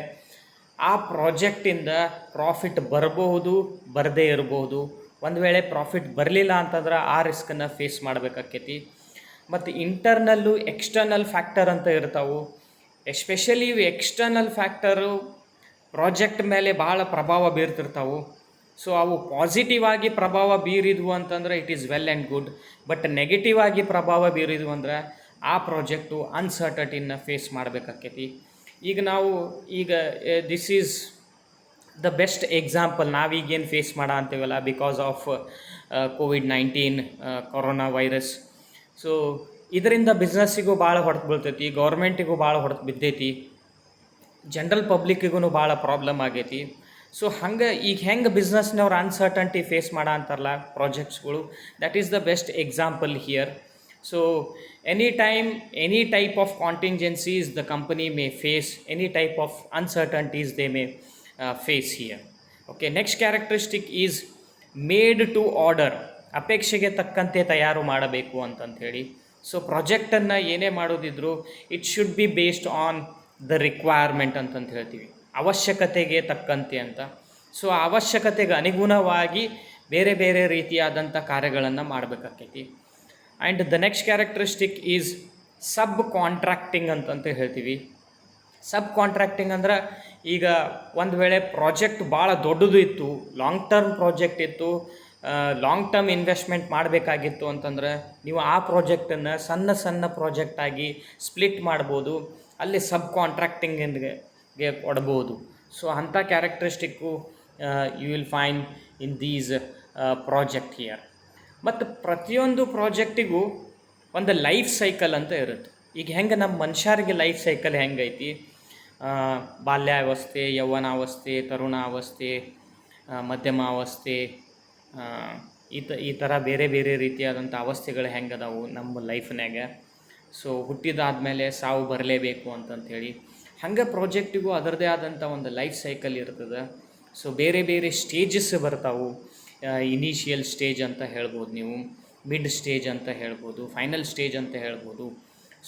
ಆ ಪ್ರಾಜೆಕ್ಟಿಂದ ಪ್ರಾಫಿಟ್ ಬರಬಹುದು, ಬರದೇ ಇರಬಹುದು. ಒಂದು ವೇಳೆ ಪ್ರಾಫಿಟ್ ಬರಲಿಲ್ಲ ಅಂತಂದ್ರೆ ಆ ರಿಸ್ಕನ್ನು ಫೇಸ್ ಮಾಡಬೇಕಾಕೈತಿ. ಮತ್ತು ಇಂಟರ್ನಲ್ಲು ಎಕ್ಸ್ಟರ್ನಲ್ ಫ್ಯಾಕ್ಟರ್ ಅಂತ ಇರ್ತಾವೆ. ಎಸ್ಪೆಷಲಿ ಇವು ಎಕ್ಸ್ಟರ್ನಲ್ ಫ್ಯಾಕ್ಟರು ಪ್ರಾಜೆಕ್ಟ್ ಮೇಲೆ ಭಾಳ ಪ್ರಭಾವ ಬೀರ್ತಿರ್ತಾವೆ. ಸೊ ಅವು ಪಾಸಿಟಿವ್ ಆಗಿ ಪ್ರಭಾವ ಬೀರಿದ್ವು ಅಂತಂದರೆ it is well and good. But negative ಆಗಿ ಪ್ರಭಾವ ಬೀರಿದ್ವು ಅಂದ್ರೆ ಆ ಪ್ರಾಜೆಕ್ಟು ಅನ್ಸರ್ಟನಿಟಿನ ಫೇಸ್ ಮಾಡಬೇಕಾಕೈತಿ. ಈಗ this is the best example. ನಾವೀಗೇನು ಫೇಸ್ ಅಂತೀವಲ್ಲ, because of COVID-19 corona virus. So ಇದರಿಂದ ಬಿಸ್ನೆಸ್ಸಿಗೂ ಭಾಳ ಹೊಡೆತು ಬೀಳ್ತೈತಿ, ಗೌರ್ಮೆಂಟಿಗೂ ಭಾಳ ಹೊಡೆತು ಬಿದ್ದೈತಿ, ಜನರಲ್ ಪಬ್ಲಿಕ್ಕಿಗೂ ಭಾಳ ಪ್ರಾಬ್ಲಮ್ ಆಗೈತಿ. ಸೊ ಹಂಗೆ ಈಗ ಹೆಂಗೆ ಬಿಸ್ನೆಸ್ನವ್ರು ಅನ್ಸರ್ಟನ್ಟಿ ಫೇಸ್ ಮಾಡೋ ಅಂತಾರಲ್ಲ ಪ್ರಾಜೆಕ್ಟ್ಸ್ಗಳು, that is the best example here. So any type of contingencies the company may face, any type of uncertainties they may face here. Okay, next characteristic is made to order, ಅಪೇಕ್ಷೆಗೆ ತಕ್ಕಂತೆ ತಯಾರು ಮಾಡಬೇಕು ಅಂತಂಥೇಳಿ. ಸೊ ಪ್ರಾಜೆಕ್ಟನ್ನು ಏನೇ ಮಾಡೋದಿದ್ರು it should be based on the requirement ಅಂತಂತ ಹೇಳ್ತೀವಿ, ಅವಶ್ಯಕತೆಗೆ ತಕ್ಕಂತೆ ಅಂತ. ಸೊ ಆ ಅವಶ್ಯಕತೆಗೆ ಅನುಗುಣವಾಗಿ ಬೇರೆ ಬೇರೆ ರೀತಿಯಾದಂಥ ಕಾರ್ಯಗಳನ್ನು ಮಾಡಬೇಕಾಗ್ತೈತಿ. And the next characteristic is sub contracting ಅಂತಂತ ಹೇಳ್ತೀವಿ. ಸಬ್ ಕಾಂಟ್ರಾಕ್ಟಿಂಗ್ ಅಂದ್ರೆ ಈಗ ಒಂದು ವೇಳೆ ಪ್ರಾಜೆಕ್ಟ್ ಭಾಳ ದೊಡ್ಡದು ಇತ್ತು, ಲಾಂಗ್ ಟರ್ಮ್ ಪ್ರಾಜೆಕ್ಟ್ ಇತ್ತು, ಲಾಂಗ್ ಟರ್ಮ್ ಇನ್ವೆಸ್ಟ್ಮೆಂಟ್ ಮಾಡಬೇಕಾಗಿತ್ತು ಅಂತಂದ್ರೆ ನೀವು ಆ ಪ್ರಾಜೆಕ್ಟನ್ನು ಸಣ್ಣ ಸಣ್ಣ ಪ್ರಾಜೆಕ್ಟಾಗಿ ಸ್ಪ್ಲಿಟ್ ಮಾಡ್ಬೋದು, ಅಲ್ಲಿ ಸಬ್ ಕಾಂಟ್ರಾಕ್ಟಿಂಗಿಗೆ ಕೊಡ್ಬೋದು. ಸೊ ಅಂಥ characteristic you will find in these project here. ಮತ್ತು ಪ್ರತಿಯೊಂದು ಪ್ರಾಜೆಕ್ಟಿಗೂ ಒಂದು ಲೈಫ್ ಸೈಕಲ್ ಅಂತ ಇರುತ್ತೆ. ಈಗ ಹೆಂಗೆ ನಮ್ಮ ಮನುಷ್ಯರಿಗೆ ಲೈಫ್ ಸೈಕಲ್ ಹೆಂಗೈತಿ, ಬಾಲ್ಯಾವಸ್ಥೆ, ಯೌವನಾವಸ್ಥೆ, ತರುಣಾವಸ್ಥೆ, ಮಧ್ಯಮಾವಸ್ಥೆ, ಈ ಥರ ಬೇರೆ ಬೇರೆ ರೀತಿಯಾದಂಥ ಅವಸ್ಥೆಗಳು ಹೆಂಗದಾವು ನಮ್ಮ ಲೈಫ್ನಾಗ. ಸೊ ಹುಟ್ಟಿದಾದ್ಮೇಲೆ ಸಾವು ಬರಲೇಬೇಕು ಅಂತಂಥೇಳಿ, ಹಂಗೆ ಪ್ರಾಜೆಕ್ಟಿಗೂ ಅದರದೇ ಆದಂಥ ಒಂದು ಲೈಫ್ ಸೈಕಲ್ ಇರ್ತದೆ. ಸೊ ಬೇರೆ ಬೇರೆ ಸ್ಟೇಜಸ್ ಬರ್ತಾವೆ. ಇನಿಷಿಯಲ್ ಸ್ಟೇಜ್ ಅಂತ ಹೇಳ್ಬೋದು ನೀವು, ಮಿಡ್ ಸ್ಟೇಜ್ ಅಂತ ಹೇಳ್ಬೋದು, ಫೈನಲ್ ಸ್ಟೇಜ್ ಅಂತ ಹೇಳ್ಬೋದು.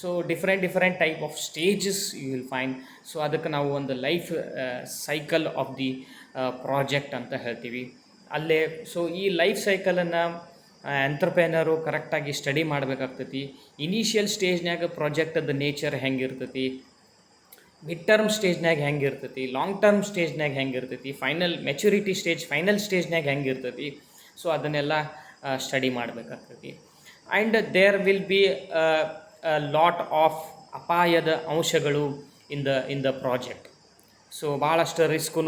So different type of stages you will find. So ಅದಕ್ಕೆ ನಾವು ಒಂದು life cycle of the project ಅಂತ ಹೇಳ್ತೀವಿ ಅಲ್ಲೇ. ಸೊ ಈ ಲೈಫ್ ಸೈಕಲನ್ನು ಎಂಟರ್ಪ್ರೈನರು ಕರೆಕ್ಟಾಗಿ ಸ್ಟಡಿ ಮಾಡಬೇಕಾಗ್ತೈತಿ. ಇನಿಷಿಯಲ್ ಸ್ಟೇಜ್ನಾಗ ಪ್ರಾಜೆಕ್ಟದ ನೇಚರ್ ಹೆಂಗಿರ್ತೈತಿ, ಮಿಡ್ ಟರ್ಮ್ ಸ್ಟೇಜ್ನಾಗ ಹೆಂಗಿರ್ತೈತಿ, ಲಾಂಗ್ ಟರ್ಮ್ ಸ್ಟೇಜ್ನಾಗ ಹೆಂಗಿರ್ತೈತಿ, ಫೈನಲ್ ಮೆಚುರಿಟಿ ಸ್ಟೇಜ್, ಫೈನಲ್ ಸ್ಟೇಜ್ನಾಗ ಹೆಂಗಿರ್ತೈತಿ. ಸೊ ಅದನ್ನೆಲ್ಲ ಸ್ಟಡಿ ಮಾಡಬೇಕಾಗ್ತೈತಿ. And there will be lot of ಅಪಾಯದ ಅಂಶಗಳು ಇನ್ ದ ಪ್ರಾಜೆಕ್ಟ್. ಸೊ ಭಾಳಷ್ಟು ರಿಸ್ಕೂ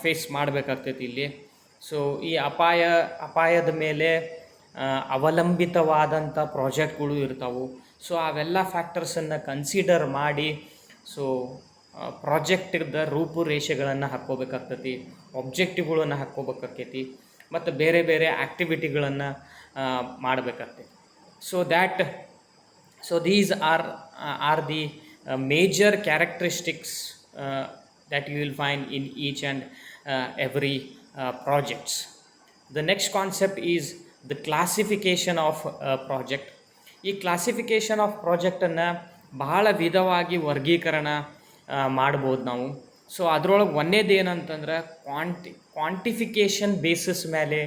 ಫೇಸ್ ಮಾಡಬೇಕಾಗ್ತೈತಿ ಇಲ್ಲಿ. ಸೊ ಈ ಅಪಾಯದ ಮೇಲೆ ಅವಲಂಬಿತವಾದಂಥ ಪ್ರಾಜೆಕ್ಟ್ಗಳು ಇರ್ತಾವೆ. ಸೊ ಅವೆಲ್ಲ ಫ್ಯಾಕ್ಟರ್ಸನ್ನು ಕನ್ಸಿಡರ್ ಮಾಡಿ ಸೊ ಪ್ರಾಜೆಕ್ಟಿದ ರೂಪುರೇಷೆಗಳನ್ನು ಹಾಕ್ಕೋಬೇಕಾಗ್ತೈತಿ, ಒಬ್ಜೆಕ್ಟಿವ್ಗಳನ್ನು ಹಾಕ್ಕೋಬೇಕಾಗ್ತೈತಿ, ಮತ್ತು ಬೇರೆ ಬೇರೆ ಆ್ಯಕ್ಟಿವಿಟಿಗಳನ್ನು ಮಾಡಬೇಕಾಗ್ತೈತಿ. So these are the major characteristics that you will find in each and every projects. The next concept is the classification of project. ಈ ಕ್ಲಾಸಿಫಿಕೇಷನ್ ಆಫ್ ಪ್ರಾಜೆಕ್ಟನ್ನು ಬಹಳ ವಿಧವಾಗಿ ವರ್ಗೀಕರಣ ಮಾಡ್ಬೋದು ನಾವು. ಸೊ ಅದರೊಳಗೆ ಒಂದೇದು ಏನಂತಂದ್ರೆ ಕ್ವಾಂಟಿಫಿಕೇಷನ್ ಬೇಸಿಸ್ ಮೇಲೆ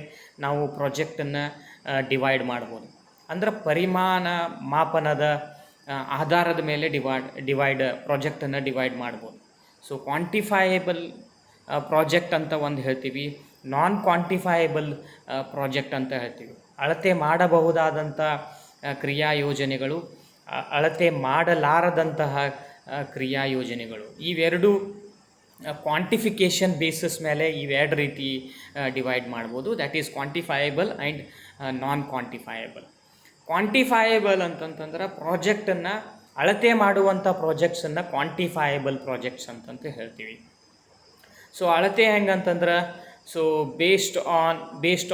ನಾವು ಪ್ರಾಜೆಕ್ಟನ್ನು ಡಿವೈಡ್ ಮಾಡ್ಬೋದು. ಅಂದ್ರೆ ಪರಿಮಾಣ ಮಾಪನದ ಆಧಾರದ ಮೇಲೆ ಪ್ರಾಜೆಕ್ಟನ್ನು ಡಿವೈಡ್ ಮಾಡ್ಬೋದು. ಸೊ ಕ್ವಾಂಟಿಫೈಯಬಲ್ ಪ್ರಾಜೆಕ್ಟ್ ಅಂತ ಒಂದು ಹೇಳ್ತೀವಿ, ನಾನ್ ಕ್ವಾಂಟಿಫೈಯಬಲ್ ಪ್ರಾಜೆಕ್ಟ್ ಅಂತ ಹೇಳ್ತೀವಿ. ಅಳತೆ ಮಾಡಬಹುದಾದಂಥ ಕ್ರಿಯಾ ಯೋಜನೆಗಳು, ಅಳತೆ ಮಾಡಲಾರದಂತಹ ಕ್ರಿಯಾ ಯೋಜನೆಗಳು, ಇವೆರಡು ಕ್ವಾಂಟಿಫಿಕೇಷನ್ ಬೇಸಿಸ್ ಮೇಲೆ ಇವೆರಡು ರೀತಿ ಡಿವೈಡ್ ಮಾಡ್ಬೋದು. That is quantifiable and non quantifiable. Quantifiable ಅಂತಂತಂದ್ರೆ ಪ್ರಾಜೆಕ್ಟನ್ನು ಅಳತೆ ಮಾಡುವಂಥ ಪ್ರಾಜೆಕ್ಟ್ಸನ್ನು ಕ್ವಾಂಟಿಫೈಯಬಲ್ ಪ್ರಾಜೆಕ್ಟ್ಸ್ ಅಂತಂತ ಹೇಳ್ತೀವಿ. ಸೊ ಅಳತೆ ಹೆಂಗಂತಂದ್ರೆ so based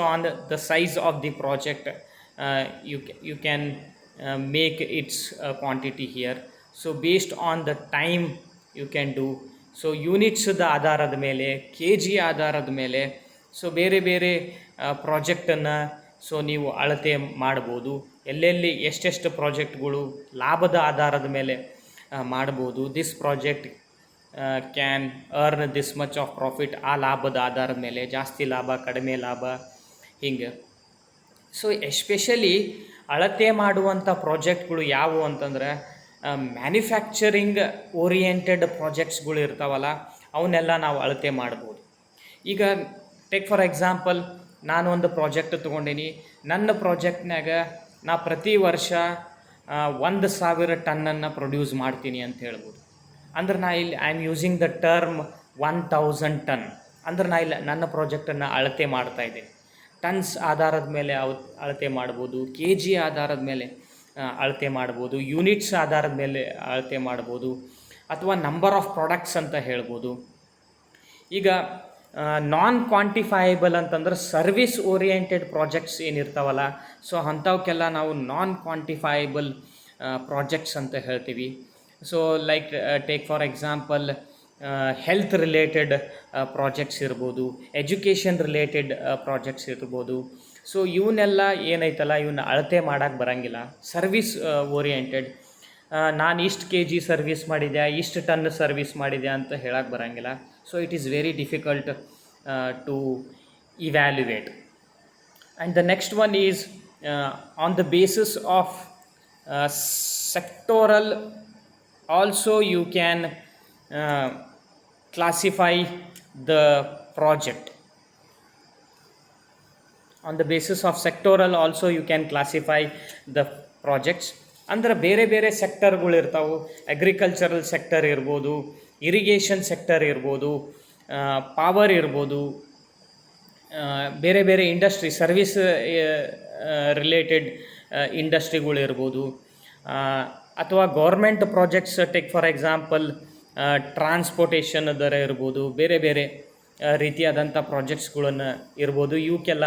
on the size of the project you can make its quantity here. So based on the time you can do. So ಯೂನಿಟ್ಸ್ದ ಆಧಾರದ ಮೇಲೆ, ಕೆ ಜಿ ಆಧಾರದ ಮೇಲೆ ಸೊ ಬೇರೆ ಬೇರೆ ಪ್ರಾಜೆಕ್ಟನ್ನು ಸೊ ನೀವು ಅಳತೆ ಮಾಡ್ಬೋದು. ಎಲ್ಲೆಲ್ಲಿ ಎಷ್ಟೆಷ್ಟು ಪ್ರಾಜೆಕ್ಟ್ಗಳು ಲಾಭದ ಆಧಾರದ ಮೇಲೆ ಮಾಡ್ಬೋದು. This project can earn this much of profit, ಆ ಲಾಭದ ಆಧಾರದ ಮೇಲೆ ಜಾಸ್ತಿ ಲಾಭ, ಕಡಿಮೆ ಲಾಭ, ಹಿಂಗೆ. ಸೊ ಎಸ್ಪೆಷಲಿ ಅಳತೆ ಮಾಡುವಂಥ ಪ್ರಾಜೆಕ್ಟ್ಗಳು ಯಾವುವು ಅಂತಂದ್ರೆ ಮ್ಯಾನುಫ್ಯಾಕ್ಚರಿಂಗ್ ಓರಿಯೆಂಟೆಡ್ ಪ್ರಾಜೆಕ್ಟ್ಸ್ಗಳು ಇರ್ತಾವಲ್ಲ, ಅವನ್ನೆಲ್ಲ ನಾವು ಅಳತೆ ಮಾಡ್ಬೋದು. ಈಗ ಟೇಕ್ ಫಾರ್ ಎಕ್ಸಾಂಪಲ್, ನಾನು ಒಂದು ಪ್ರಾಜೆಕ್ಟ್ ತೊಗೊಂಡೀನಿ. ನನ್ನ ಪ್ರಾಜೆಕ್ಟ್ನಾಗ ನಾ ಪ್ರತಿ ವರ್ಷ 1,000 ಟನ್ನನ್ನು ಪ್ರೊಡ್ಯೂಸ್ ಮಾಡ್ತೀನಿ ಅಂತ ಹೇಳ್ಬೋದು. ಅಂದ್ರೆ ನಾ ಇಲ್ಲಿ I am using the term 1,000 ton. ಅಂದ್ರೆ ನಾ ಇಲ್ಲಿ ನನ್ನ ಪ್ರಾಜೆಕ್ಟನ್ನು ಅಳತೆ ಮಾಡ್ತಾಯಿದ್ದೀನಿ. ಟನ್ಸ್ ಆಧಾರದ ಮೇಲೆ ಅಳತೆ ಮಾಡ್ಬೋದು, ಕೆ ಜಿ ಆಧಾರದ ಮೇಲೆ ಅಳತೆ ಮಾಡ್ಬೋದು, ಯೂನಿಟ್ಸ್ ಆಧಾರದ ಮೇಲೆ ಅಳತೆ ಮಾಡ್ಬೋದು, ಅಥವಾ ನಂಬರ್ ಆಫ್ ಪ್ರಾಡಕ್ಟ್ಸ್ ಅಂತ ಹೇಳ್ಬೋದು. ಈಗ ನಾನ್ ಕ್ವಾಂಟಿಫೈಯಬಲ್ ಅಂತಂದ್ರೆ ಸರ್ವಿಸ್ ಓರಿಯೆಂಟೆಡ್ ಪ್ರಾಜೆಕ್ಟ್ಸ್ ಏನಿರ್ತಾವಲ್ಲ, ಸೊ ಅಂಥವಕ್ಕೆಲ್ಲ ನಾವು ನಾನ್ ಕ್ವಾಂಟಿಫೈಯಬಲ್ ಪ್ರಾಜೆಕ್ಟ್ಸ್ ಅಂತ ಹೇಳ್ತೀವಿ. So like take for example health related projects ಇರ್ಬೋದು, ಎಜುಕೇಷನ್ ರಿಲೇಟೆಡ್ ಪ್ರಾಜೆಕ್ಟ್ಸ್ ಇರ್ಬೋದು. ಸೊ ಇವನ್ನೆಲ್ಲ ಏನೈತಲ್ಲ ಇವನ್ನ ಅಳತೆ ಮಾಡೋಕ್ಕೆ ಬರೋಂಗಿಲ್ಲ. ಸರ್ವಿಸ್ ಓರಿಯೆಂಟೆಡ್, ನಾನು ಇಷ್ಟು kg ಸರ್ವಿಸ್ ಮಾಡಿದೆ, ಇಷ್ಟು ಟನ್ ಸರ್ವಿಸ್ ಮಾಡಿದೆ ಅಂತ ಹೇಳಕ್ಕೆ ಬರೋಂಗಿಲ್ಲ. So it is very difficult to evaluate. And the next one is on the basis of sectoral also you can classify the project. On the basis of sectoral also you can classify the projects. ಅಂದರೆ ಬೇರೆ ಬೇರೆ ಸೆಕ್ಟರ್ಗಳು ಇರ್ತಾವೆ. ಅಗ್ರಿಕಲ್ಚರಲ್ ಸೆಕ್ಟರ್ ಇರ್ಬೋದು, ಇರಿಗೇಷನ್ ಸೆಕ್ಟರ್ ಇರ್ಬೋದು, ಪವರ್ ಇರ್ಬೋದು, ಬೇರೆ ಬೇರೆ ಇಂಡಸ್ಟ್ರಿ, ಸರ್ವಿಸ್ ರಿಲೇಟೆಡ್ ಇಂಡಸ್ಟ್ರಿಗಳು ಇರ್ಬೋದು, ಅಥವಾ government projects, take for example transportation ದರ ಇರ್ಬೋದು, ಬೇರೆ ಬೇರೆ ರೀತಿಯಾದಂಥ ಪ್ರಾಜೆಕ್ಟ್ಸ್ಗಳನ್ನು ಇರ್ಬೋದು. ಇವಕ್ಕೆಲ್ಲ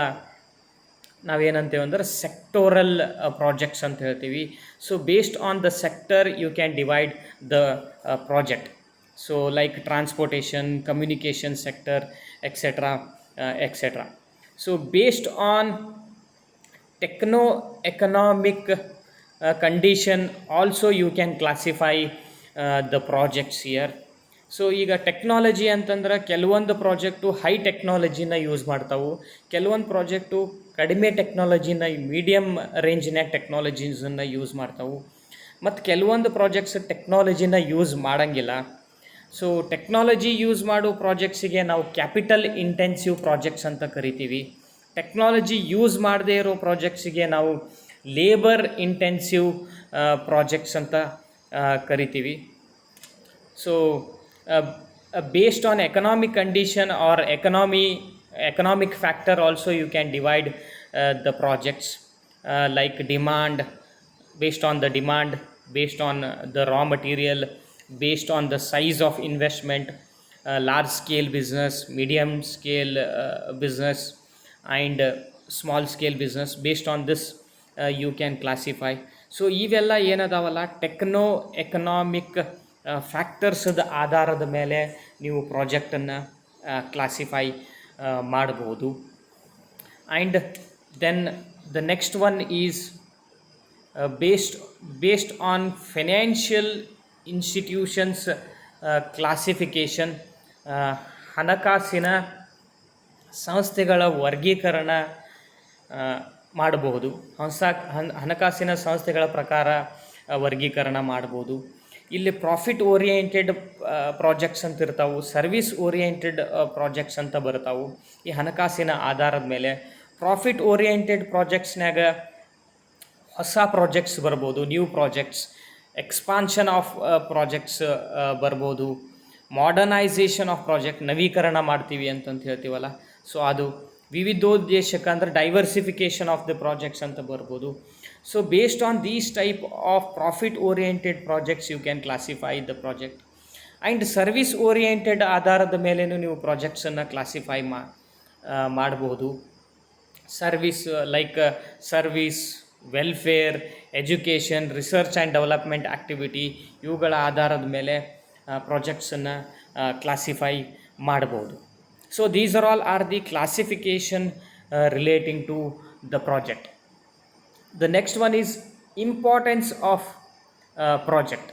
ನಾವೇನಂತೇವೆ ಅಂದ್ರೆ ಸೆಕ್ಟೋರಲ್ ಪ್ರಾಜೆಕ್ಟ್ಸ್ ಅಂತ ಹೇಳ್ತೀವಿ. So based on the sector you can divide the project. So like transportation, communication sector, etcetera etcetera. So based on techno-economic condition also you can classify the projects here. So ಈಗ ಟೆಕ್ನಾಲಜಿ ಅಂತಂದ್ರೆ ಕೆಲವೊಂದು ಪ್ರಾಜೆಕ್ಟು ಹೈ ಟೆಕ್ನಾಲಜಿನ ಯೂಸ್ ಮಾಡ್ತಾವೆ, ಕೆಲವೊಂದು ಪ್ರಾಜೆಕ್ಟು ಕಡಿಮೆ ಟೆಕ್ನಾಲಜಿನ, ಮೀಡಿಯಮ್ ರೇಂಜಿನಾಗ ಟೆಕ್ನಾಲಜೀಸನ್ನು ಯೂಸ್ ಮಾಡ್ತಾವೆ, ಮತ್ತು ಕೆಲವೊಂದು ಪ್ರಾಜೆಕ್ಟ್ಸ್ ಟೆಕ್ನಾಲಜಿನ ಯೂಸ್ ಮಾಡೋಂಗಿಲ್ಲ. ಸೊ ಟೆಕ್ನಾಲಜಿ ಯೂಸ್ ಮಾಡೋ ಪ್ರಾಜೆಕ್ಟ್ಸಿಗೆ ನಾವು ಕ್ಯಾಪಿಟಲ್ ಇಂಟೆನ್ಸಿವ್ ಪ್ರಾಜೆಕ್ಟ್ಸ್ ಅಂತ ಕರಿತೀವಿ. ಟೆಕ್ನಾಲಜಿ ಯೂಸ್ ಮಾಡದೇ ಇರೋ ಪ್ರಾಜೆಕ್ಟ್ಸಿಗೆ ನಾವು ಲೇಬರ್ ಇಂಟೆನ್ಸಿವ್ ಪ್ರಾಜೆಕ್ಟ್ಸ್ ಅಂತ ಕರಿತೀವಿ. So based on economic condition or economic factor also you can divide the projects, like demand, based on the demand, based on the raw material, based on the size of investment, large scale business, medium scale business, and small scale business. Based on this you can classify. So ಇವೆಲ್ಲ ಏನದಾವಲ್ಲ ಟೆಕ್ನೋ ಎಕನಾಮಿಕ್ ಫ್ಯಾಕ್ಟರ್ಸ್ದ ಆಧಾರದ ಮೇಲೆ ನೀವು ಪ್ರಾಜೆಕ್ಟನ್ನು ಕ್ಲಾಸಿಫೈ ಮಾಡ್ಬೋದು. And then the next one is based on financial institutions classification. ಹಣಕಾಸಿನ ಸಂಸ್ಥೆಗಳ ವರ್ಗೀಕರಣ ಮಾಡಬಹುದು. ಹಣಕಾಸಿನ ಸಂಸ್ಥೆಗಳ ಪ್ರಕಾರ ವರ್ಗೀಕರಣ ಮಾಡ್ಬೋದು. ಇಲ್ಲಿ ಪ್ರಾಫಿಟ್ ಓರಿಯೆಂಟೆಡ್ ಪ್ರಾಜೆಕ್ಟ್ಸ್ ಅಂತ ಇರ್ತಾವೆ, ಸರ್ವಿಸ್ ಓರಿಯೆಂಟೆಡ್ ಪ್ರಾಜೆಕ್ಟ್ಸ್ ಅಂತ ಬರ್ತಾವೆ. ಈ ಹಣಕಾಸಿನ ಆಧಾರದ ಮೇಲೆ ಪ್ರಾಫಿಟ್ ಓರಿಯೆಂಟೆಡ್ ಪ್ರಾಜೆಕ್ಟ್ಸ್ನಾಗ ಹೊಸ ಪ್ರಾಜೆಕ್ಟ್ಸ್ ಬರ್ಬೋದು, new projects, expansion of projects ಬರ್ಬೋದು, ಮಾಡರ್ನೈಸೇಷನ್ ಆಫ್ ಪ್ರಾಜೆಕ್ಟ್, ನವೀಕರಣ ಮಾಡ್ತೀವಿ ಅಂತಂತ ಹೇಳ್ತೀವಲ್ಲ, ಸೊ ಅದು ವಿವಿಧೋದ್ದೇಶಕ ಅಂದರೆ ಡೈವರ್ಸಿಫಿಕೇಷನ್ ಆಫ್ ದ ಪ್ರಾಜೆಕ್ಟ್ಸ್ ಅಂತ ಬರ್ಬೋದು. So based on these type of profit oriented projects you can classify the project. And service oriented ಆಧಾರದ ಮೇಲೇನು ನೀವು ಪ್ರಾಜೆಕ್ಟ್ಸನ್ನು ಕ್ಲಾಸಿಫೈ ಮಾಡಬಹುದು. Service like service, welfare, education, research and development activity, ಇವುಗಳ ಆಧಾರದ ಮೇಲೆ ಪ್ರಾಜೆಕ್ಟ್ಸನ್ನು ಕ್ಲಾಸಿಫೈ ಮಾಡಬಹುದು. So these are the classification relating to the project. The next one is importance of project.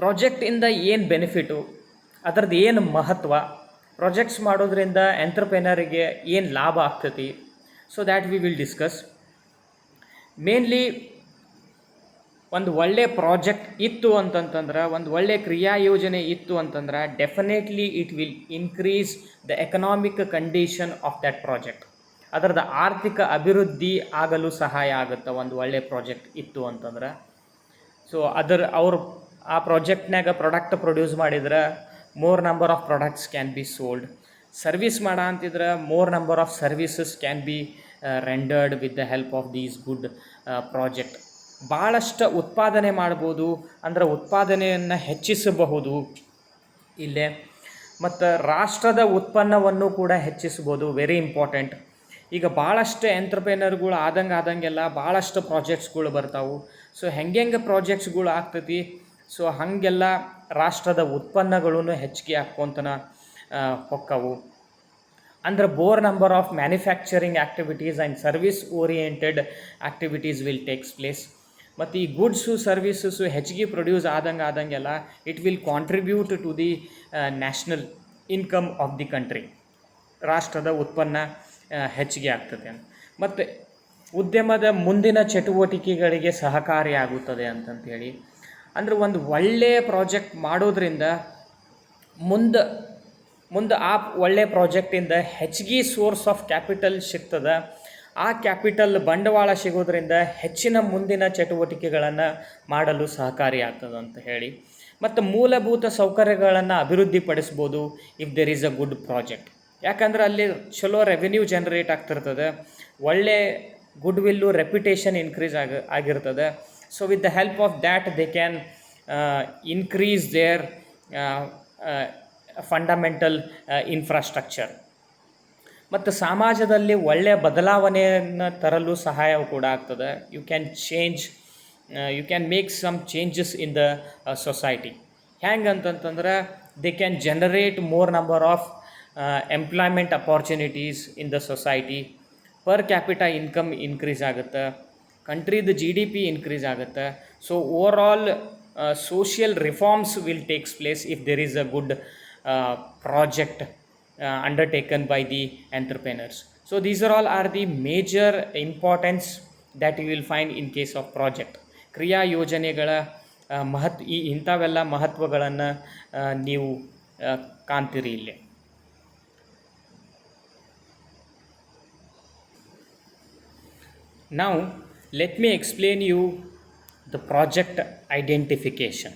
ಪ್ರಾಜೆಕ್ಟಿಂದ ಏನು ಬೆನಿಫಿಟು, ಅದರದ್ದು ಏನು ಮಹತ್ವ, ಪ್ರಾಜೆಕ್ಟ್ಸ್ ಮಾಡೋದ್ರಿಂದ ಎಂಟ್ರಪ್ರೆನರಿಗೆ ಏನು ಲಾಭ ಆಗ್ತೈತಿ, so that we will discuss. Mainly ಒಂದು ಒಳ್ಳೆ ಪ್ರಾಜೆಕ್ಟ್ ಇತ್ತು ಅಂತಂತಂದ್ರೆ, ಒಂದು ಒಳ್ಳೆ ಕ್ರಿಯಾ ಯೋಜನೆ ಇತ್ತು ಅಂತಂದ್ರೆ definitely it will increase the economic condition of that project. ಅದರದ್ದು ಆರ್ಥಿಕ ಅಭಿವೃದ್ಧಿ ಆಗಲು ಸಹಾಯ ಆಗುತ್ತೆ ಒಂದು ಒಳ್ಳೆ ಪ್ರಾಜೆಕ್ಟ್ ಇತ್ತು ಅಂತಂದ್ರೆ. ಸೊ ಅವ್ರು ಆ ಪ್ರಾಜೆಕ್ಟ್ನಾಗ ಪ್ರಾಡಕ್ಟ್ ಪ್ರೊಡ್ಯೂಸ್ ಮಾಡಿದ್ರೆ more number of products can be sold. Service ಮಾಡೋ ಅಂತಿದ್ರೆ more number of services can be rendered with the help of these good project. ಭಾಳಷ್ಟು ಉತ್ಪಾದನೆ ಮಾಡ್ಬೋದು, ಅಂದರೆ ಉತ್ಪಾದನೆಯನ್ನು ಹೆಚ್ಚಿಸಬಹುದು ಇಲ್ಲೇ. ಮತ್ತು ರಾಷ್ಟ್ರದ ಉತ್ಪನ್ನವನ್ನು ಕೂಡ ಹೆಚ್ಚಿಸ್ಬೋದು, ವೆರಿ ಇಂಪಾರ್ಟೆಂಟ್. ಈಗ ಭಾಳಷ್ಟು ಎಂಟ್ರಪ್ರೆನರ್ಗಳು ಆದಂಗೆಲ್ಲ ಭಾಳಷ್ಟು ಪ್ರಾಜೆಕ್ಟ್ಸ್ಗಳು ಬರ್ತಾವೆ. ಸೊ ಹೆಂಗೆ ಪ್ರಾಜೆಕ್ಟ್ಸ್ಗಳು ಆಗ್ತೈತಿ, ಸೊ ಹಾಗೆಲ್ಲ ರಾಷ್ಟ್ರದ ಉತ್ಪನ್ನಗಳೂ ಹೆಚ್ಚಿಗೆ ಹಾಕ್ಕೊಂತನ ಹೊಕ್ಕವು. ಅಂದ್ರೆ more number of manufacturing activities and service oriented activities will takes place. ಮತ್ತು ಈ ಗುಡ್ಸು ಸರ್ವೀಸಸ್ಸು ಹೆಚ್ಚಿಗೆ ಪ್ರೊಡ್ಯೂಸ್ ಆದಂಗೆಲ್ಲ it will contribute to the national income of the country. ರಾಷ್ಟ್ರದ ಉತ್ಪನ್ನ ಹೆಚ್ಚಿಗೆ ಆಗ್ತದೆ. ಮತ್ತು ಉದ್ಯಮದ ಮುಂದಿನ ಚಟುವಟಿಕೆಗಳಿಗೆ ಸಹಕಾರಿಯಾಗುತ್ತದೆ ಅಂತಂತೇಳಿ. ಅಂದರೆ ಒಂದು ಒಳ್ಳೆಯ ಪ್ರಾಜೆಕ್ಟ್ ಮಾಡೋದ್ರಿಂದ ಮುಂದೆ ಆ ಒಳ್ಳೆಯ ಪ್ರಾಜೆಕ್ಟಿಂದ ಹೆಚ್ಚಿಗೆ ಸೋರ್ಸ್ ಆಫ್ ಕ್ಯಾಪಿಟಲ್ ಸಿಗ್ತದೆ. ಆ ಕ್ಯಾಪಿಟಲ್ ಬಂಡವಾಳ ಸಿಗೋದ್ರಿಂದ ಹೆಚ್ಚಿನ ಮುಂದಿನ ಚಟುವಟಿಕೆಗಳನ್ನು ಮಾಡಲು ಸಹಕಾರಿಯಾಗ್ತದೆ ಅಂತ ಹೇಳಿ. ಮತ್ತು ಮೂಲಭೂತ ಸೌಕರ್ಯಗಳನ್ನು ಅಭಿವೃದ್ಧಿಪಡಿಸ್ಬೋದು if there is a good project. ಯಾಕಂದ್ರೆ ಅಲ್ಲಿ ಚಲೋ ರೆವೆನ್ಯೂ ಜನ್ರೇಟ್ ಆಗ್ತಿರ್ತದೆ, ಒಳ್ಳೆ ಗುಡ್ ವಿಲ್ಲು ರೆಪ್ಯುಟೇಷನ್ ಇನ್ಕ್ರೀಸ್ ಆಗಿರ್ತದೆ. So with the help of that they can increase their fundamental infrastructure. ಮತ್ತು ಸಮಾಜದಲ್ಲಿ ಒಳ್ಳೆಯ ಬದಲಾವಣೆಯನ್ನು ತರಲು ಸಹಾಯ ಕೂಡ ಆಗ್ತದೆ. You can make some changes in the society. ಹೆಂಗೆ ಅಂತಂತಂದ್ರೆ they can generate more number of employment opportunities in the society. Per capita income increase ಆಗುತ್ತೆ, ಕಂಟ್ರಿದು GDP ಇನ್ಕ್ರೀಸ್ ಆಗುತ್ತೆ. So overall social reforms will takes place if there is a good project undertaken by the entrepreneurs. So these are the major importance that you will find in case of project. ಕ್ರಿಯಾ ಯೋಜನೆಗಳ ಇಂಥವೆಲ್ಲ ಮಹತ್ವಗಳನ್ನು ನೀವು ಕಾಣ್ತೀರಿ ಇಲ್ಲಿ. Now let me explain you the project identification.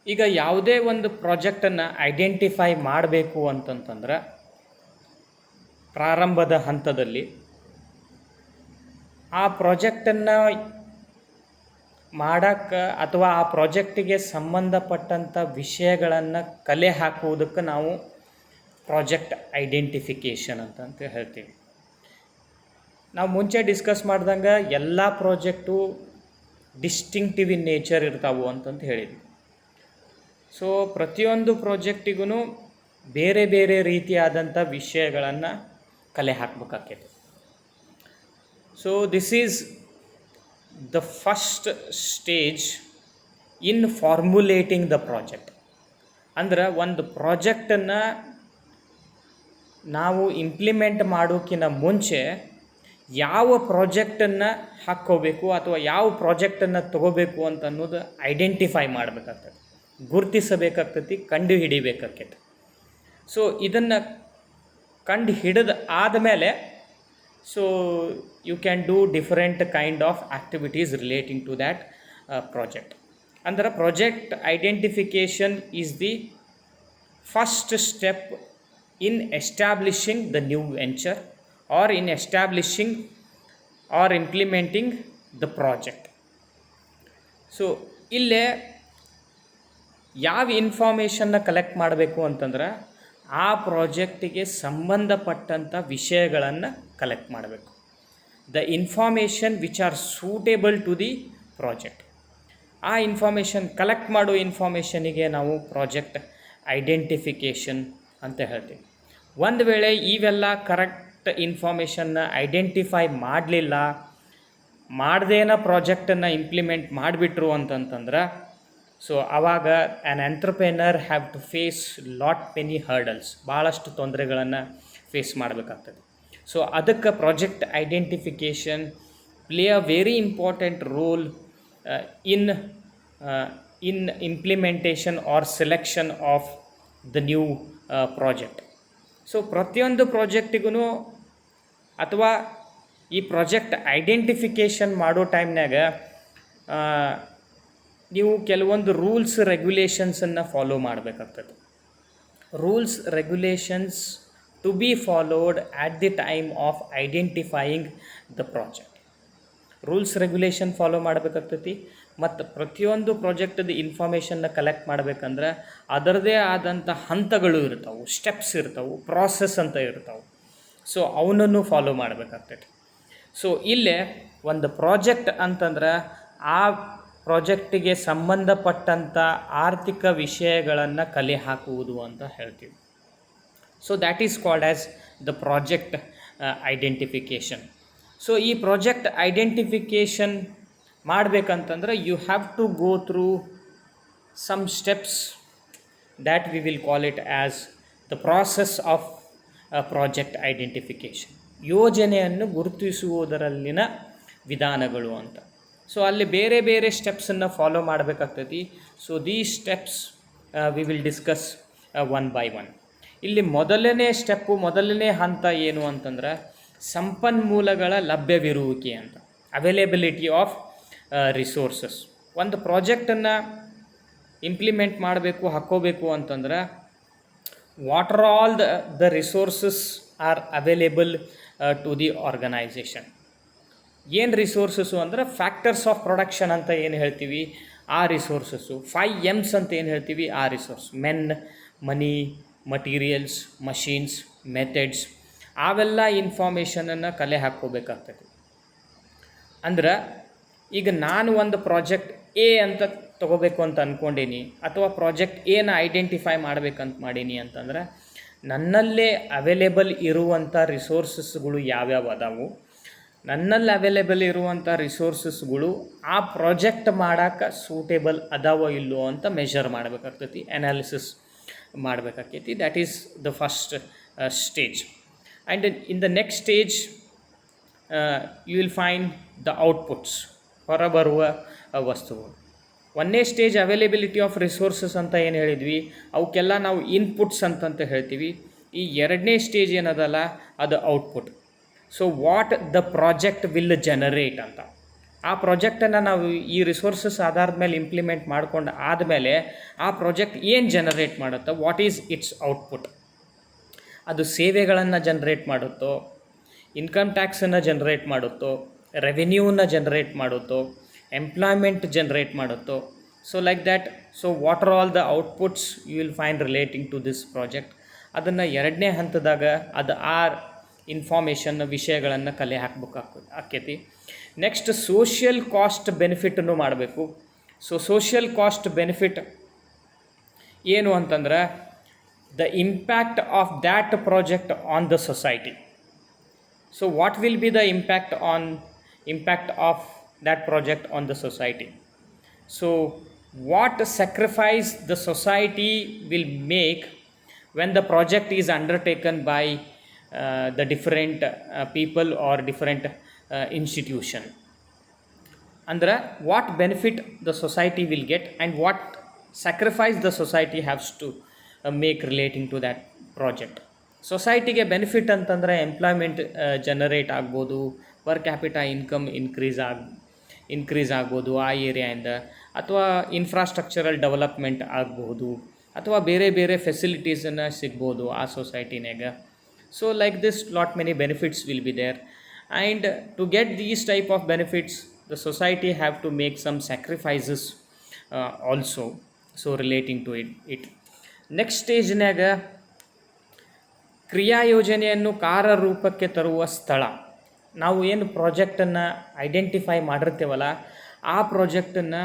ಈಗ ಯಾವುದೇ ಒಂದು ಪ್ರಾಜೆಕ್ಟನ್ನು ಐಡೆಂಟಿಫೈ ಮಾಡಬೇಕು ಅಂತಂತಂದ್ರೆ ಪ್ರಾರಂಭದ ಹಂತದಲ್ಲಿ ಆ ಪ್ರಾಜೆಕ್ಟನ್ನು ಮಾಡೋಕ್ಕೆ ಅಥವಾ ಆ ಪ್ರಾಜೆಕ್ಟಿಗೆ ಸಂಬಂಧಪಟ್ಟಂಥ ವಿಷಯಗಳನ್ನು ಕಲೆ ಹಾಕುವುದಕ್ಕೆ ನಾವು ಪ್ರಾಜೆಕ್ಟ್ ಐಡೆಂಟಿಫಿಕೇಷನ್ ಅಂತ ಹೇಳ್ತೀವಿ. ನಾವು ಮುಂಚೆ ಡಿಸ್ಕಸ್ ಮಾಡ್ದಂಗೆ ಎಲ್ಲ ಪ್ರಾಜೆಕ್ಟು ಡಿಸ್ಟಿಂಕ್ಟಿವ್ ಇನ್ ನೇಚರ್ ಇರ್ತಾವೆ ಅಂತಂತ ಹೇಳಿದ್ವಿ. ಸೊ ಪ್ರತಿಯೊಂದು ಪ್ರಾಜೆಕ್ಟಿಗೂ ಬೇರೆ ಬೇರೆ ರೀತಿಯಾದಂಥ ವಿಷಯಗಳನ್ನು ಕಲೆ ಹಾಕಬೇಕಾಗ್ತದೆ. So this is the first stage in formulating the project. ಅಂದ್ರೆ ಒಂದು ಪ್ರಾಜೆಕ್ಟನ್ನು ನಾವು ಇಂಪ್ಲಿಮೆಂಟ್ ಮಾಡೋಕ್ಕಿಂತ ಮುಂಚೆ ಯಾವ ಪ್ರಾಜೆಕ್ಟನ್ನು ಹಾಕ್ಕೋಬೇಕು ಅಥವಾ ಯಾವ ಪ್ರಾಜೆಕ್ಟನ್ನು ತೊಗೋಬೇಕು ಅಂತ ಅನ್ನೋದು ಐಡೆಂಟಿಫೈ ಮಾಡಬೇಕಾಗ್ತದೆ, ಗುರುತಿಸಬೇಕಾಗ್ತೈತಿ, ಕಂಡು ಹಿಡಿಬೇಕಾಗ್ತೈತಿ. ಸೊ ಇದನ್ನು ಕಂಡು ಹಿಡಿದು ಆದಮೇಲೆ so you can do different kind of activities relating to that project. ಅಂದ್ರೆ project identification is the first step in establishing the new venture or in establishing or implementing the project. So ಇಲ್ಲೇ ಯಾವ ಇನ್ಫಾರ್ಮೇಷನ್ನ ಕಲೆಕ್ಟ್ ಮಾಡಬೇಕು ಅಂತಂದ್ರೆ ಆ ಪ್ರಾಜೆಕ್ಟಿಗೆ ಸಂಬಂಧಪಟ್ಟಂಥ ವಿಷಯಗಳನ್ನು ಕಲೆಕ್ಟ್ ಮಾಡಬೇಕು. The information which are suitable to the project. ಆ ಇನ್ಫಾರ್ಮೇಷನ್ ಕಲೆಕ್ಟ್ ಮಾಡೋ ಇನ್ಫಾರ್ಮೇಷನಿಗೆ ನಾವು ಪ್ರಾಜೆಕ್ಟ್ ಐಡೆಂಟಿಫಿಕೇಷನ್ ಅಂತ ಹೇಳ್ತೀವಿ. ಒಂದು ವೇಳೆ ಇವೆಲ್ಲ ಕರೆಕ್ಟ್ ಇನ್ಫಾರ್ಮೇಷನ್ನ ಐಡೆಂಟಿಫೈ ಮಾಡ್ದೇನ ಪ್ರಾಜೆಕ್ಟನ್ನು ಇಂಪ್ಲಿಮೆಂಟ್ ಮಾಡಿಬಿಟ್ರು ಅಂತಂತಂದ್ರೆ ಸೊ ಆವಾಗ an entrepreneur have to face many hurdles, ಭಾಳಷ್ಟು ತೊಂದರೆಗಳನ್ನು ಫೇಸ್ ಮಾಡಬೇಕಾಗ್ತದೆ. ಸೊ ಅದಕ್ಕೆ project identification play a very important role in implementation or selection of the new project. So ಪ್ರತಿಯೊಂದು ಪ್ರಾಜೆಕ್ಟಿಗೂ ಅಥವಾ ಈ ಪ್ರಾಜೆಕ್ಟ್ ಐಡೆಂಟಿಫಿಕೇಷನ್ ಮಾಡೋ ಟೈಮ್ನಾಗ ನೀವು ಕೆಲವೊಂದು ರೂಲ್ಸ್ ರೆಗ್ಯುಲೇಷನ್ಸನ್ನು ಫಾಲೋ ಮಾಡಬೇಕಾಗ್ತದೆ. Rules regulations to be followed at the time of identifying the project. Rules regulation follow ಮಾಡಬೇಕಾಗ್ತೈತಿ ಮತ್ತು ಪ್ರತಿಯೊಂದು ಪ್ರಾಜೆಕ್ಟದ ಇನ್ಫಾರ್ಮೇಷನ್ನ ಕಲೆಕ್ಟ್ ಮಾಡಬೇಕಂದ್ರೆ ಅದರದೇ ಆದಂಥ ಹಂತಗಳು ಇರ್ತಾವೆ, ಸ್ಟೆಪ್ಸ್ ಇರ್ತಾವೆ, ಪ್ರಾಸೆಸ್ ಅಂತ ಇರ್ತಾವೆ. ಸೊ ಅವನನ್ನು ಫಾಲೋ ಮಾಡಬೇಕಾಗ್ತೈತಿ. ಸೊ ಇಲ್ಲೇ ಒಂದು ಪ್ರಾಜೆಕ್ಟ್ ಅಂತಂದ್ರೆ ಆ ಪ್ರಾಜೆಕ್ಟಿಗೆ ಸಂಬಂಧಪಟ್ಟಂಥ ಆರ್ಥಿಕ ವಿಷಯಗಳನ್ನು ಕಲೆ ಹಾಕುವುದು ಅಂತ ಹೇಳ್ತೀವಿ. So that is called as the project identification. So ಈ ಪ್ರಾಜೆಕ್ಟ್ ಐಡೆಂಟಿಫಿಕೇಷನ್ ಮಾಡಬೇಕಂತಂದ್ರೆ you have to go through some steps that we will call it as the process of project identification. ಯೋಜನೆಯನ್ನು ಗುರುತಿಸುವುದರಲ್ಲಿನ ವಿಧಾನಗಳು ಅಂತ. ಸೊ ಅಲ್ಲಿ ಬೇರೆ ಬೇರೆ ಸ್ಟೆಪ್ಸನ್ನು ಫಾಲೋ ಮಾಡಬೇಕಾಗ್ತೈತಿ. So these steps we will discuss one by one. ಇಲ್ಲಿ ಮೊದಲನೇ ಹಂತ ಏನು ಅಂತಂದ್ರೆ ಸಂಪನ್ಮೂಲಗಳ ಲಭ್ಯವಿರುವಿಕೆ ಅಂತ, ಅವೈಲೇಬಿಲಿಟಿ ಆಫ್ ರಿಸೋರ್ಸಸ್. ಒಂದು ಪ್ರಾಜೆಕ್ಟನ್ನು ಇಂಪ್ಲಿಮೆಂಟ್ ಮಾಡಬೇಕು, ಹಾಕ್ಕೋಬೇಕು ಅಂತಂದ್ರೆ what are all the resources are available to the organization. ಏನು ರಿಸೋರ್ಸಸ್ಸು ಅಂದರೆ ಫ್ಯಾಕ್ಟರ್ಸ್ ಆಫ್ ಪ್ರೊಡಕ್ಷನ್ ಅಂತ ಏನು ಹೇಳ್ತೀವಿ ಆ ರಿಸೋರ್ಸಸ್ಸು, 5 M's ಅಂತ ಏನು ಹೇಳ್ತೀವಿ ಆ ರಿಸೋರ್ಸ್, ಮೆನ್, ಮನಿ, ಮಟೀರಿಯಲ್ಸ್, ಮಷೀನ್ಸ್, ಮೆಥಡ್ಸ್, ಅವೆಲ್ಲ ಇನ್ಫಾರ್ಮೇಷನನ್ನು ಕಲೆ ಹಾಕ್ಕೋಬೇಕಾಗ್ತದೆ. ಅಂದ್ರೆ ಈಗ ನಾನು ಒಂದು ಪ್ರಾಜೆಕ್ಟ್ ಎ ಅಂತ ತೊಗೋಬೇಕು ಅಂತ ಅಂದ್ಕೊಂಡೀನಿ ಅಥವಾ ಪ್ರಾಜೆಕ್ಟ್ ಎನ ಐಡೆಂಟಿಫೈ ಮಾಡಬೇಕಂತ ಮಾಡೀನಿ ಅಂತಂದ್ರೆ ನನ್ನಲ್ಲೇ ಅವೈಲೇಬಲ್ ಇರುವಂಥ ರಿಸೋರ್ಸಸ್ಗಳು ಯಾವ್ಯಾವ ಅದಾವು, ನನ್ನಲ್ಲಿ ಅವೈಲೇಬಲ್ ಇರುವಂಥ ರಿಸೋರ್ಸಸ್ಗಳು ಆ ಪ್ರಾಜೆಕ್ಟ್ ಮಾಡೋಕ್ಕೆ ಸೂಟೇಬಲ್ ಅದಾವೋ ಇಲ್ಲೋ ಅಂತ ಮೆಷರ್ ಮಾಡಬೇಕಾಗ್ತೈತಿ, ಅನಾಲಿಸಿಸ್ ಮಾಡಬೇಕಾಗ್ತೈತಿ. That is the first stage. And in the next stage you will find the outputs, ಹೊರಬರುವ ವಸ್ತುಗಳು. ಒಂದನೇ ಸ್ಟೇಜ್ ಅವೈಲೇಬಿಲಿಟಿ ಆಫ್ ರಿಸೋರ್ಸಸ್ ಅಂತ ಏನು ಹೇಳಿದ್ವಿ, ಅವಕ್ಕೆಲ್ಲ ನಾವು ಇನ್ಪುಟ್ಸ್ ಅಂತಂತ ಹೇಳ್ತೀವಿ. ಈ ಎರಡನೇ ಸ್ಟೇಜ್ ಏನದಲ್ಲ ಅದು output. So what the project will generate ಅಂತ, ಆ ಪ್ರಾಜೆಕ್ಟನ್ನು ನಾವು ಈ ರಿಸೋರ್ಸಸ್ ಆಧಾರದ ಮೇಲೆ ಇಂಪ್ಲಿಮೆಂಟ್ ಮಾಡ್ಕೊಂಡು ಆದಮೇಲೆ ಆ ಪ್ರಾಜೆಕ್ಟ್ ಏನು ಜನರೇಟ್ ಮಾಡುತ್ತೋ, ವಾಟ್ ಈಸ್ ಇಟ್ಸ್ ಔಟ್ಪುಟ್. ಅದು ಸೇವೆಗಳನ್ನು ಜನ್ರೇಟ್ ಮಾಡುತ್ತೋ, ಇನ್ಕಮ್ ಟ್ಯಾಕ್ಸನ್ನು ಜನ್ರೇಟ್ ಮಾಡುತ್ತೋ, ರೆವೆನ್ಯೂನ ಜನ್ರೇಟ್ ಮಾಡುತ್ತೋ, ಎಂಪ್ಲಾಯ್ಮೆಂಟ್ ಜನ್ರೇಟ್ ಮಾಡುತ್ತೋ. So like that. So what are all the outputs you will find relating to this project. ಅದನ್ನು ಎರಡನೇ ಹಂತದಾಗ ಅದು ಆ ಇನ್ಫಾರ್ಮೇಷನ್ ವಿಷಯಗಳನ್ನು ಕಲೆ ಆಕ್ಕೈತಿ. ನೆಕ್ಸ್ಟ್ ಸೋಷಿಯಲ್ ಕಾಸ್ಟ್ ಬೆನಿಫಿಟನ್ನು ಮಾಡಬೇಕು. ಸೊ ಸೋಷಿಯಲ್ ಕಾಸ್ಟ್ ಬೆನಿಫಿಟ್ ಏನು ಅಂತಂದ್ರೆ the impact of that project on the society. So what will be the impact of that project on the society. So what sacrifice the society will make when the project is undertaken by the different people or different institution. Andre what benefit the society will get and what sacrifice the society has to make relating to that project. ಸೊಸೈಟಿಗೆ ಬೆನಿಫಿಟ್ ಅಂತಂದರೆ ಎಂಪ್ಲಾಯ್ಮೆಂಟ್ ಜನರೇಟ್ ಆಗ್ಬೋದು, ಪರ್ ಕ್ಯಾಪಿಟಾ ಇನ್ಕಮ್ ಇನ್ಕ್ರೀಸ್ ಆಗ್ಬೋದು ಆ ಏರಿಯಾಯಿಂದ, ಅಥವಾ ಇನ್ಫ್ರಾಸ್ಟ್ರಕ್ಚರಲ್ ಡೆವಲಪ್ಮೆಂಟ್ ಆಗ್ಬೋದು, ಅಥವಾ ಬೇರೆ ಬೇರೆ ಫೆಸಿಲಿಟೀಸನ್ನು ಸಿಗ್ಬೋದು ಆ ಸೊಸೈಟಿನಾಗ. So like this lot many benefits will be there. And to get these type of benefits the society have to make some sacrifices also. So relating to it next ಸ್ಟೇಜ್ನಾಗ ಕ್ರಿಯಾಯೋಜನೆಯನ್ನು ಕಾರ್ಯರೂಪಕ್ಕೆ ತರುವ ಸ್ಥಳ. ನಾವು ಏನು ಪ್ರಾಜೆಕ್ಟನ್ನು ಐಡೆಂಟಿಫೈ ಮಾಡಿರ್ತೀವಲ್ಲ ಆ ಪ್ರಾಜೆಕ್ಟನ್ನು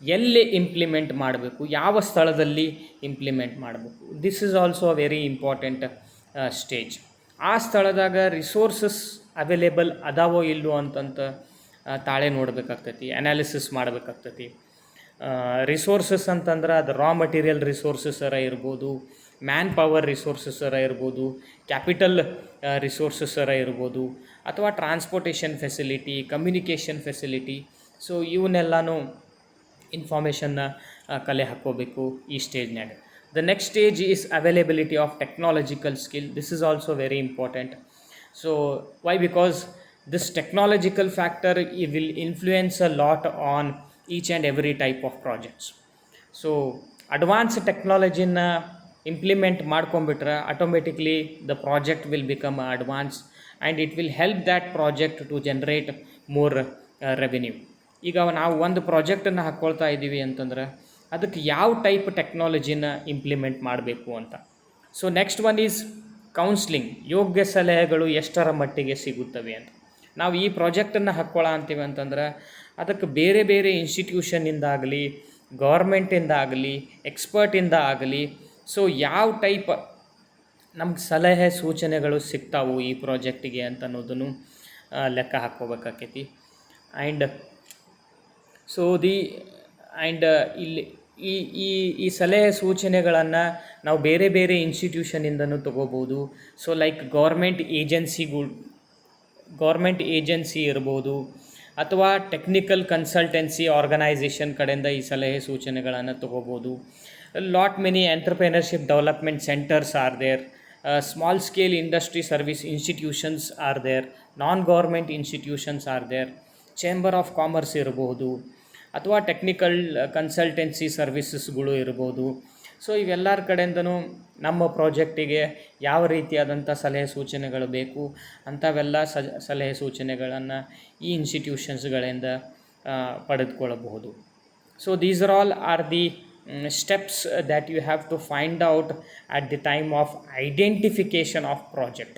ಎಲ್ಲಿ ಇಂಪ್ಲಿಮೆಂಟ್ ಮಾಡಬೇಕು, ಯಾವ ಸ್ಥಳದಲ್ಲಿ ಇಂಪ್ಲಿಮೆಂಟ್ ಮಾಡಬೇಕು. This is also a very important stage. ಆ ಸ್ಥಳದಾಗ ರಿಸೋರ್ಸಸ್ ಅವೈಲೇಬಲ್ ಅದಾವೋ ಇಲ್ಲೋ ಅಂತಂತ ತಾಳೆ ನೋಡಬೇಕಾಗ್ತೈತಿ, ಅನಾಲಿಸಿಸ್ ಮಾಡಬೇಕಾಗ್ತೈತಿ. ರಿಸೋರ್ಸಸ್ ಅಂತಂದ್ರೆ ಅದು ರಾ ಮಟೀರಿಯಲ್ ರಿಸೋರ್ಸಸ್ಸರ ಇರ್ಬೋದು, ಮ್ಯಾನ್ ಪವರ್ ರಿಸೋರ್ಸಸ್ಸರ ಇರ್ಬೋದು, ಕ್ಯಾಪಿಟಲ್ ರಿಸೋರ್ಸಸ್ಸರ ಇರ್ಬೋದು, ಅಥವಾ transportation facility, communication facility. So ಇವನ್ನೆಲ್ಲನೂ ಇನ್ಫಾರ್ಮೇಷನ್ನ ಕಲೆ ಹಾಕ್ಕೋಬೇಕು ಈ ಸ್ಟೇಜ್ನಾಗ. The next stage is availability of technological skill. This is also very important. So why? Because this technological factor will influence a lot on each and every type of projects. So advance ಟೆಕ್ನಾಲಜಿನ ಇಂಪ್ಲಿಮೆಂಟ್ ಮಾಡ್ಕೊಂಬಿಟ್ರೆ automatically the project will become advance and it will help that project to generate more revenue. ಈಗ ನಾವು ಒಂದು ಪ್ರಾಜೆಕ್ಟನ್ನು ಹಾಕ್ಕೊಳ್ತಾ ಇದ್ದೀವಿ ಅಂತಂದ್ರೆ ಅದಕ್ಕೆ ಯಾವ ಟೈಪ್ ಟೆಕ್ನಾಲಜಿನ ಇಂಪ್ಲಿಮೆಂಟ್ ಮಾಡಬೇಕು ಅಂತ. So next one is counselling. ಯೋಗ್ಯ ಸಲಹೆಗಳು ಎಷ್ಟರ ಮಟ್ಟಿಗೆ ಸಿಗುತ್ತವೆ ಅಂತ. ನಾವು ಈ ಪ್ರಾಜೆಕ್ಟನ್ನು ಹಾಕ್ಕೊಳ್ಳೋ ಅಂತೀವಿ ಅಂತಂದ್ರೆ ಅದಕ್ಕೆ ಬೇರೆ ಬೇರೆ ಇನ್ಸ್ಟಿಟ್ಯೂಷನ್ನಿಂದಾಗಲಿ, ಗೌರ್ಮೆಂಟಿಂದ ಆಗಲಿ, ಎಕ್ಸ್ಪರ್ಟಿಂದ ಆಗಲಿ, ಸೊ ಯಾವ ಟೈಪ್ ನಮ್ಗೆ ಸಲಹೆ ಸೂಚನೆಗಳು ಸಿಗ್ತಾವು ಈ ಪ್ರಾಜೆಕ್ಟಿಗೆ ಅಂತ ಅನ್ನೋದನ್ನು ಲೆಕ್ಕ ಹಾಕ್ಕೋಬೇಕಾಕೈತಿ. ಆ್ಯಂಡ್ ಸೊ ಇಲ್ಲಿ ಈ ಸಲಹೆ ಸೂಚನೆಗಳನ್ನು ನಾವು ಬೇರೆ ಬೇರೆ ಇನ್ಸ್ಟಿಟ್ಯೂಷನಿಂದನೂ ತೊಗೋಬೋದು. ಸೊ ಲೈಕ್ ಗೌರ್ಮೆಂಟ್ ಏಜೆನ್ಸಿ ಇರ್ಬೋದು, ಅಥವಾ ಟೆಕ್ನಿಕಲ್ ಕನ್ಸಲ್ಟೆನ್ಸಿ ಆರ್ಗನೈಸೇಷನ್ ಕಡೆಯಿಂದ ಈ ಸಲಹೆ ಸೂಚನೆಗಳನ್ನು ತೊಗೋಬೋದು. Lot many entrepreneurship development centers are there, small scale industry service institutions are there, non government institutions are there, chamber of commerce ಇರ್ಬೋದು, ಅಥವಾ ಟೆಕ್ನಿಕಲ್ ಕನ್ಸಲ್ಟೆನ್ಸಿ ಸರ್ವಿಸಸ್ಗಳು ಇರ್ಬೋದು. ಸೊ ಇವೆಲ್ಲರ ಕಡೆಯಿಂದನೂ ನಮ್ಮ ಪ್ರಾಜೆಕ್ಟಿಗೆ ಯಾವ ರೀತಿಯಾದಂಥ ಸಲಹೆ ಸೂಚನೆಗಳು ಬೇಕು ಅಂಥವೆಲ್ಲ ಸಲಹೆ ಸೂಚನೆಗಳನ್ನು ಈ ಇನ್ಸ್ಟಿಟ್ಯೂಷನ್ಸ್ಗಳಿಂದ ಪಡೆದುಕೊಳ್ಳಬಹುದು. So these are the steps that you have to find out at the time of identification of project.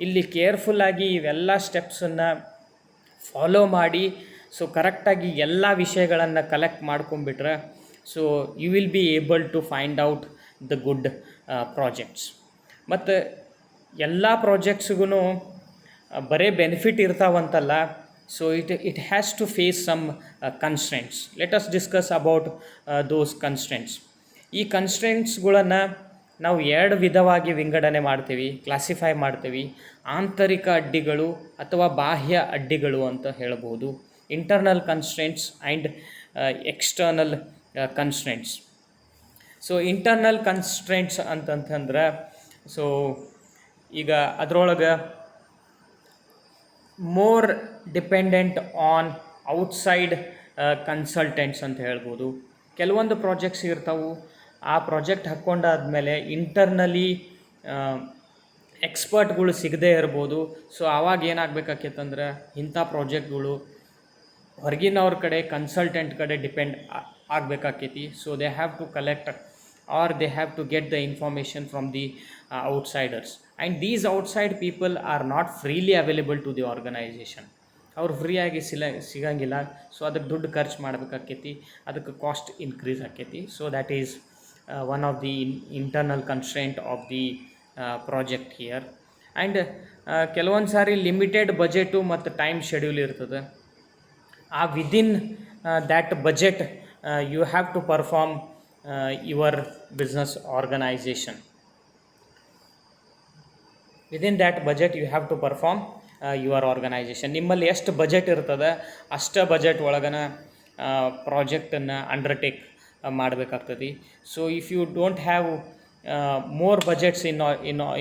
ಇಲ್ಲಿ ಕೇರ್ಫುಲ್ಲಾಗಿ ಇವೆಲ್ಲ ಸ್ಟೆಪ್ಸನ್ನು ಫಾಲೋ ಮಾಡಿ ಸೊ ಕರೆಕ್ಟಾಗಿ ಎಲ್ಲ ವಿಷಯಗಳನ್ನು ಕಲೆಕ್ಟ್ ಮಾಡ್ಕೊಂಬಿಟ್ರೆ so you will be able to find out the good projects. ಮತ್ತು ಎಲ್ಲ ಪ್ರಾಜೆಕ್ಟ್ಸ್ಗೂ ಬರೀ ಬೆನಿಫಿಟ್ ಇರ್ತಾವಂತಲ್ಲ. So it has to face some constraints. Let us discuss about those constraints. ಈ ಕನ್ಸ್ಟ್ರೆಂಟ್ಸ್ಗಳನ್ನು ನಾವು ಎರಡು ವಿಧವಾಗಿ ವಿಂಗಡಣೆ ಮಾಡ್ತೀವಿ, ಕ್ಲಾಸಿಫೈ ಮಾಡ್ತೀವಿ. ಆಂತರಿಕ ಅಡ್ಡಿಗಳು ಅಥವಾ ಬಾಹ್ಯ ಅಡ್ಡಿಗಳು ಅಂತ ಹೇಳ್ಬೋದು. Internal constraints and external constraints. So internal constraints ಅಂತಂತಂದ್ರೆ ಸೊ ಈಗ ಅದರೊಳಗೆ more dependent on outside consultants ಅಂತ ಹೇಳ್ಬೋದು. ಕೆಲವೊಂದು ಪ್ರಾಜೆಕ್ಟ್ಸ್ ಇರ್ತಾವೆ, ಆ ಪ್ರಾಜೆಕ್ಟ್ ಹಾಕ್ಕೊಂಡಾದ್ಮೇಲೆ ಇಂಟರ್ನಲಿ ಎಕ್ಸ್ಪರ್ಟ್ಗಳು ಸಿಗದೇ ಇರ್ಬೋದು. ಸೊ ಆವಾಗ ಏನಾಗಬೇಕಾಕೈತಂದ್ರೆ ಇಂಥ ಪ್ರಾಜೆಕ್ಟ್ಗಳು ಹೊರಗಿನವ್ರ ಕಡೆ ಕನ್ಸಲ್ಟೆಂಟ್ ಕಡೆ ಡಿಪೆಂಡ್ ಆಗಬೇಕಾಕೈತಿ. So they have to collect or they have to get the information from the outsiders, and these outside people are not freely available to the organization. ಅವ್ರು ಫ್ರೀಯಾಗಿ ಸಿಗಂಗಿಲ್ಲ. ಸೊ ಅದಕ್ಕೆ ದುಡ್ಡು ಖರ್ಚು ಮಾಡಬೇಕಾಕೈತಿ, ಅದಕ್ಕೆ ಕಾಸ್ಟ್ ಇನ್ಕ್ರೀಸ್ ಆಕೈತಿ. So that is one of the internal constraint of the project here. And ಕೆಲವೊಂದು ಸಾರಿ ಲಿಮಿಟೆಡ್ ಬಜೆಟು ಮತ್ತು ಟೈಮ್ ಶೆಡ್ಯೂಲ್ ಇರ್ತದೆ. ಆ within that budget you have to perform your business organization. Within that budget you have to perform your organization. ನಿಮ್ಮಲ್ಲಿ ಎಷ್ಟು ಬಜೆಟ್ ಇರ್ತದೆ ಅಷ್ಟು ಬಜೆಟ್ ಒಳಗನ ಪ್ರಾಜೆಕ್ಟನ್ನು ಅಂಡರ್ಟೇಕ್ ಮಾಡಬೇಕಾಗ್ತದೆ. So if you don't have more budgets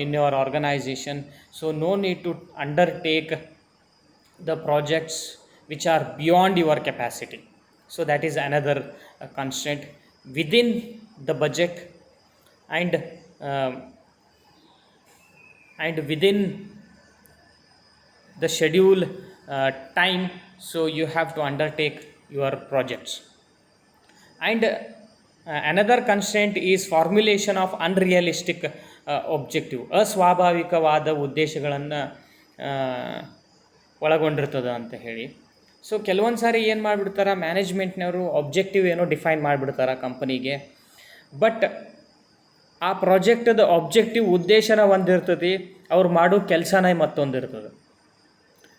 in your organization, so no need to undertake the projects which are beyond your capacity. So that is another constraint. Within the budget and within the schedule time, so you have to undertake your projects. And another constraint is formulation of unrealistic objective. ಅಸ್ವಾಭಾವಿಕವಾದ ಉದ್ದೇಶಗಳನ್ನು ಒಳಗೊಂಡಿರ್ತದೆ ಅಂತ ಹೇಳಿ. ಸೊ ಕೆಲವೊಂದು ಸಾರಿ ಏನು ಮಾಡಿಬಿಡ್ತಾರೆ ಮ್ಯಾನೇಜ್ಮೆಂಟ್ನವರು ಆಬ್ಜೆಕ್ಟಿವ್ ಏನೋ ಡಿಫೈನ್ ಮಾಡಿಬಿಡ್ತಾರೆ ಕಂಪನಿಗೆ. ಬಟ್ ಆ ಪ್ರಾಜೆಕ್ಟದ ಆಬ್ಜೆಕ್ಟಿವ್ ಉದ್ದೇಶನ ಒಂದಿರ್ತದೆ, ಅವ್ರು ಮಾಡೋ ಕೆಲಸನೇ ಮತ್ತೊಂದು ಇರ್ತದೆ.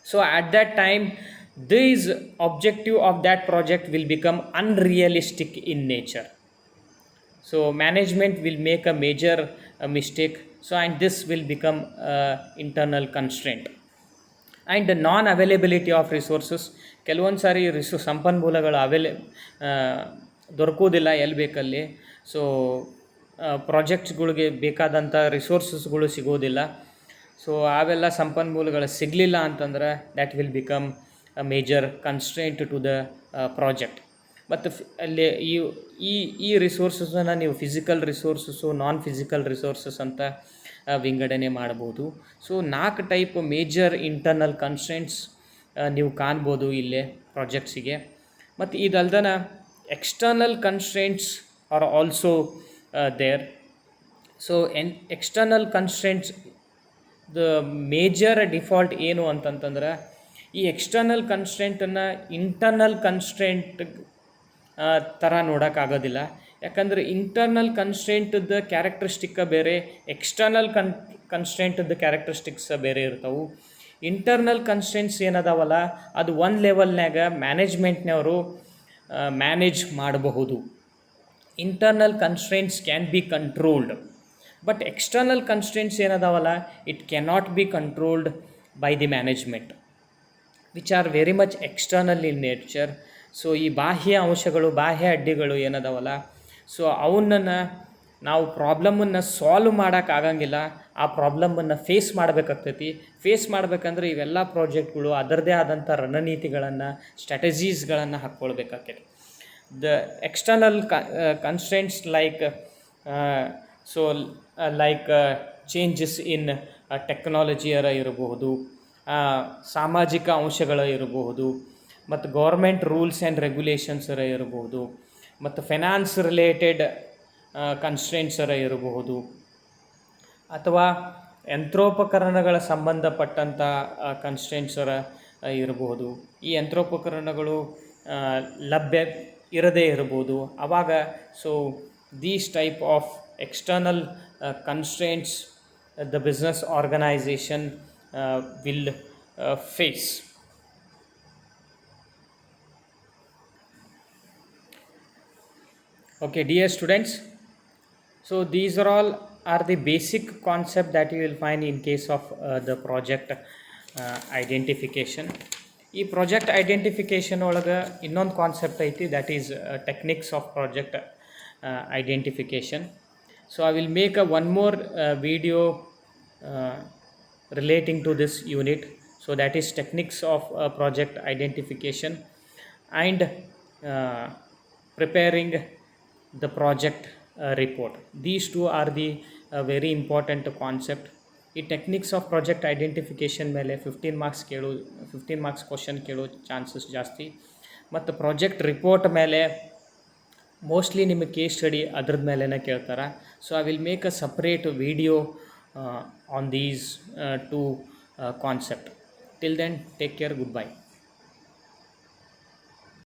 So at that time these objective of that project will become unrealistic in nature. So management will make a major mistake. So and this will become internal constraint. And non availability of resources. ಕೆಲವೊಂದು ಸಾರಿ ಸಂಪನ್ಮೂಲಗಳು ದೊರಕೋದಿಲ್ಲ ಎಲ್ಲಿ ಬೇಕಲ್ಲಿ. ಸೊ ಪ್ರಾಜೆಕ್ಟ್ಸ್ಗಳಿಗೆ ಬೇಕಾದಂಥ ರಿಸೋರ್ಸಸ್ಗಳು ಸಿಗೋದಿಲ್ಲ. ಸೊ ಅವೆಲ್ಲ ಸಂಪನ್ಮೂಲಗಳು ಸಿಗಲಿಲ್ಲ ಅಂತಂದ್ರೆ that will become a major constraint to the project. ಮತ್ತು ಅಲ್ಲಿ ಈ ಈ ರಿಸೋರ್ಸಸನ್ನು ನೀವು physical resources, non physical resources ಅಂತ ವಿಂಗಡಣೆ ಮಾಡ್ಬೋದು. So 4 type major internal constraints ನೀವು ಕಾಣ್ಬೋದು ಇಲ್ಲೇ ಪ್ರಾಜೆಕ್ಟ್ಸಿಗೆ. ಮತ್ತು ಇದಲ್ದನ external constraints are also there. So external constraints the major default ಏನು ಅಂತಂತಂದ್ರೆ, ಈ ಎಕ್ಸ್ಟರ್ನಲ್ ಕನ್ಸ್ಟ್ರೆಂಟನ್ನು ಇಂಟರ್ನಲ್ ಕನ್ಸ್ಟ್ರೆಂಟ್ ಥರ ನೋಡೋಕ್ಕಾಗೋದಿಲ್ಲ. ಯಾಕಂದರೆ ಇಂಟರ್ನಲ್ ಕನ್ಸ್ಟ್ರೆಂಟದ ಕ್ಯಾರೆಕ್ಟರಿಸ್ಟಿಕ್ಕ ಬೇರೆ, ಎಕ್ಸ್ಟರ್ನಲ್ ಕನ್ಸ್ಟ್ರೆಂಟದ ಕ್ಯಾರೆಕ್ಟರಿಸ್ಟಿಕ್ಸ್ ಬೇರೆ ಇರ್ತವೆ. ಇಂಟರ್ನಲ್ ಕನ್ಸ್ಟ್ರೆಂಟ್ಸ್ ಏನದಾವಲ್ಲ, ಅದು ಒಂದು ಲೆವೆಲ್ನಾಗ ಮ್ಯಾನೇಜ್ಮೆಂಟ್ನವರು ಮ್ಯಾನೇಜ್ ಮಾಡಬಹುದು. Internal constraints can be controlled. But external constraints ಏನದಾವಲ್ಲ, it cannot be controlled by the management, which are very much external in nature. So ಈ ಬಾಹ್ಯ ಅಂಶಗಳು, ಬಾಹ್ಯ ಅಡ್ಡಿಗಳು ಏನದಾವಲ್ಲ, ಸೊ ಅವನ್ನ ನಾವು ಪ್ರಾಬ್ಲಮನ್ನು ಸಾಲ್ವ್ ಮಾಡೋಕ್ಕಾಗಂಗಿಲ್ಲ. ಆ ಪ್ರಾಬ್ಲಮನ್ನು ಫೇಸ್ ಮಾಡಬೇಕಾಗ್ತೈತಿ. ಫೇಸ್ ಮಾಡಬೇಕಂದ್ರೆ ಇವೆಲ್ಲ ಪ್ರಾಜೆಕ್ಟ್ಗಳು ಅದರದೇ ಆದಂಥ ರಣನೀತಿಗಳನ್ನು, ಸ್ಟ್ರಾಟಜೀಸ್ಗಳನ್ನು ಹಾಕ್ಕೊಳ್ಬೇಕಾಗ್ತೈತಿ. The external constraints like changes in ಟೆಕ್ನಾಲಜಿಯರ ಇರಬಹುದು, ಸಾಮಾಜಿಕ ಅಂಶಗಳ ಇರಬಹುದು, ಮತ್ತು ಗೌರ್ಮೆಂಟ್ ರೂಲ್ಸ್ ಆ್ಯಂಡ್ ರೆಗ್ಯುಲೇಷನ್ಸರ ಇರಬಹುದು, ಮತ್ತು ಫೈನಾನ್ಸ್ ರಿಲೇಟೆಡ್ ಕನ್ಸ್ಟ್ರೆಂಟ್ಸರ ಇರಬಹುದು, ಅಥವಾ ಯಂತ್ರೋಪಕರಣಗಳ ಸಂಬಂಧಪಟ್ಟಂಥ ಕನ್ಸ್ಟ್ರೆಂಟ್ಸರ ಇರಬಹುದು. ಈ ಯಂತ್ರೋಪಕರಣಗಳು ಲಭ್ಯ ಇರದೇ ಇರ್ಬೋದು. ಆವಾಗ so these type of external constraints the business organization will face. Okay, dear students, so these are the basic concept that you will find in case of the project identification. ಈ ಪ್ರಾಜೆಕ್ಟ್ ಐಡೆಂಟಿಫಿಕೇಷನ್ ಒಳಗೆ ಇನ್ನೊಂದು ಕಾನ್ಸೆಪ್ಟ್ ಐತಿ, that is techniques of project identification. So I will make one more video relating to this unit. So that is techniques of project identification and preparing the project report. These two are the very important concept. ಈ ಟೆಕ್ನಿಕ್ಸ್ ಆಫ್ ಪ್ರಾಜೆಕ್ಟ್ ಐಡೆಂಟಿಫಿಕೇಷನ್ ಮೇಲೆ 15 ಮಾರ್ಕ್ಸ್ ಕ್ವಶನ್ ಕೇಳೋ ಚಾನ್ಸಸ್ ಜಾಸ್ತಿ. ಮತ್ತು ಪ್ರಾಜೆಕ್ಟ್ ರಿಪೋರ್ಟ್ ಮೇಲೆ ಮೋಸ್ಟ್ಲಿ ನಿಮಗೆ ಕೇಸ್ ಸ್ಟಡಿ ಅದ್ರದ್ದು ಮೇಲೇ ಕೇಳ್ತಾರೆ. So I will make a separate video on these two concept. Till then, take care, good by.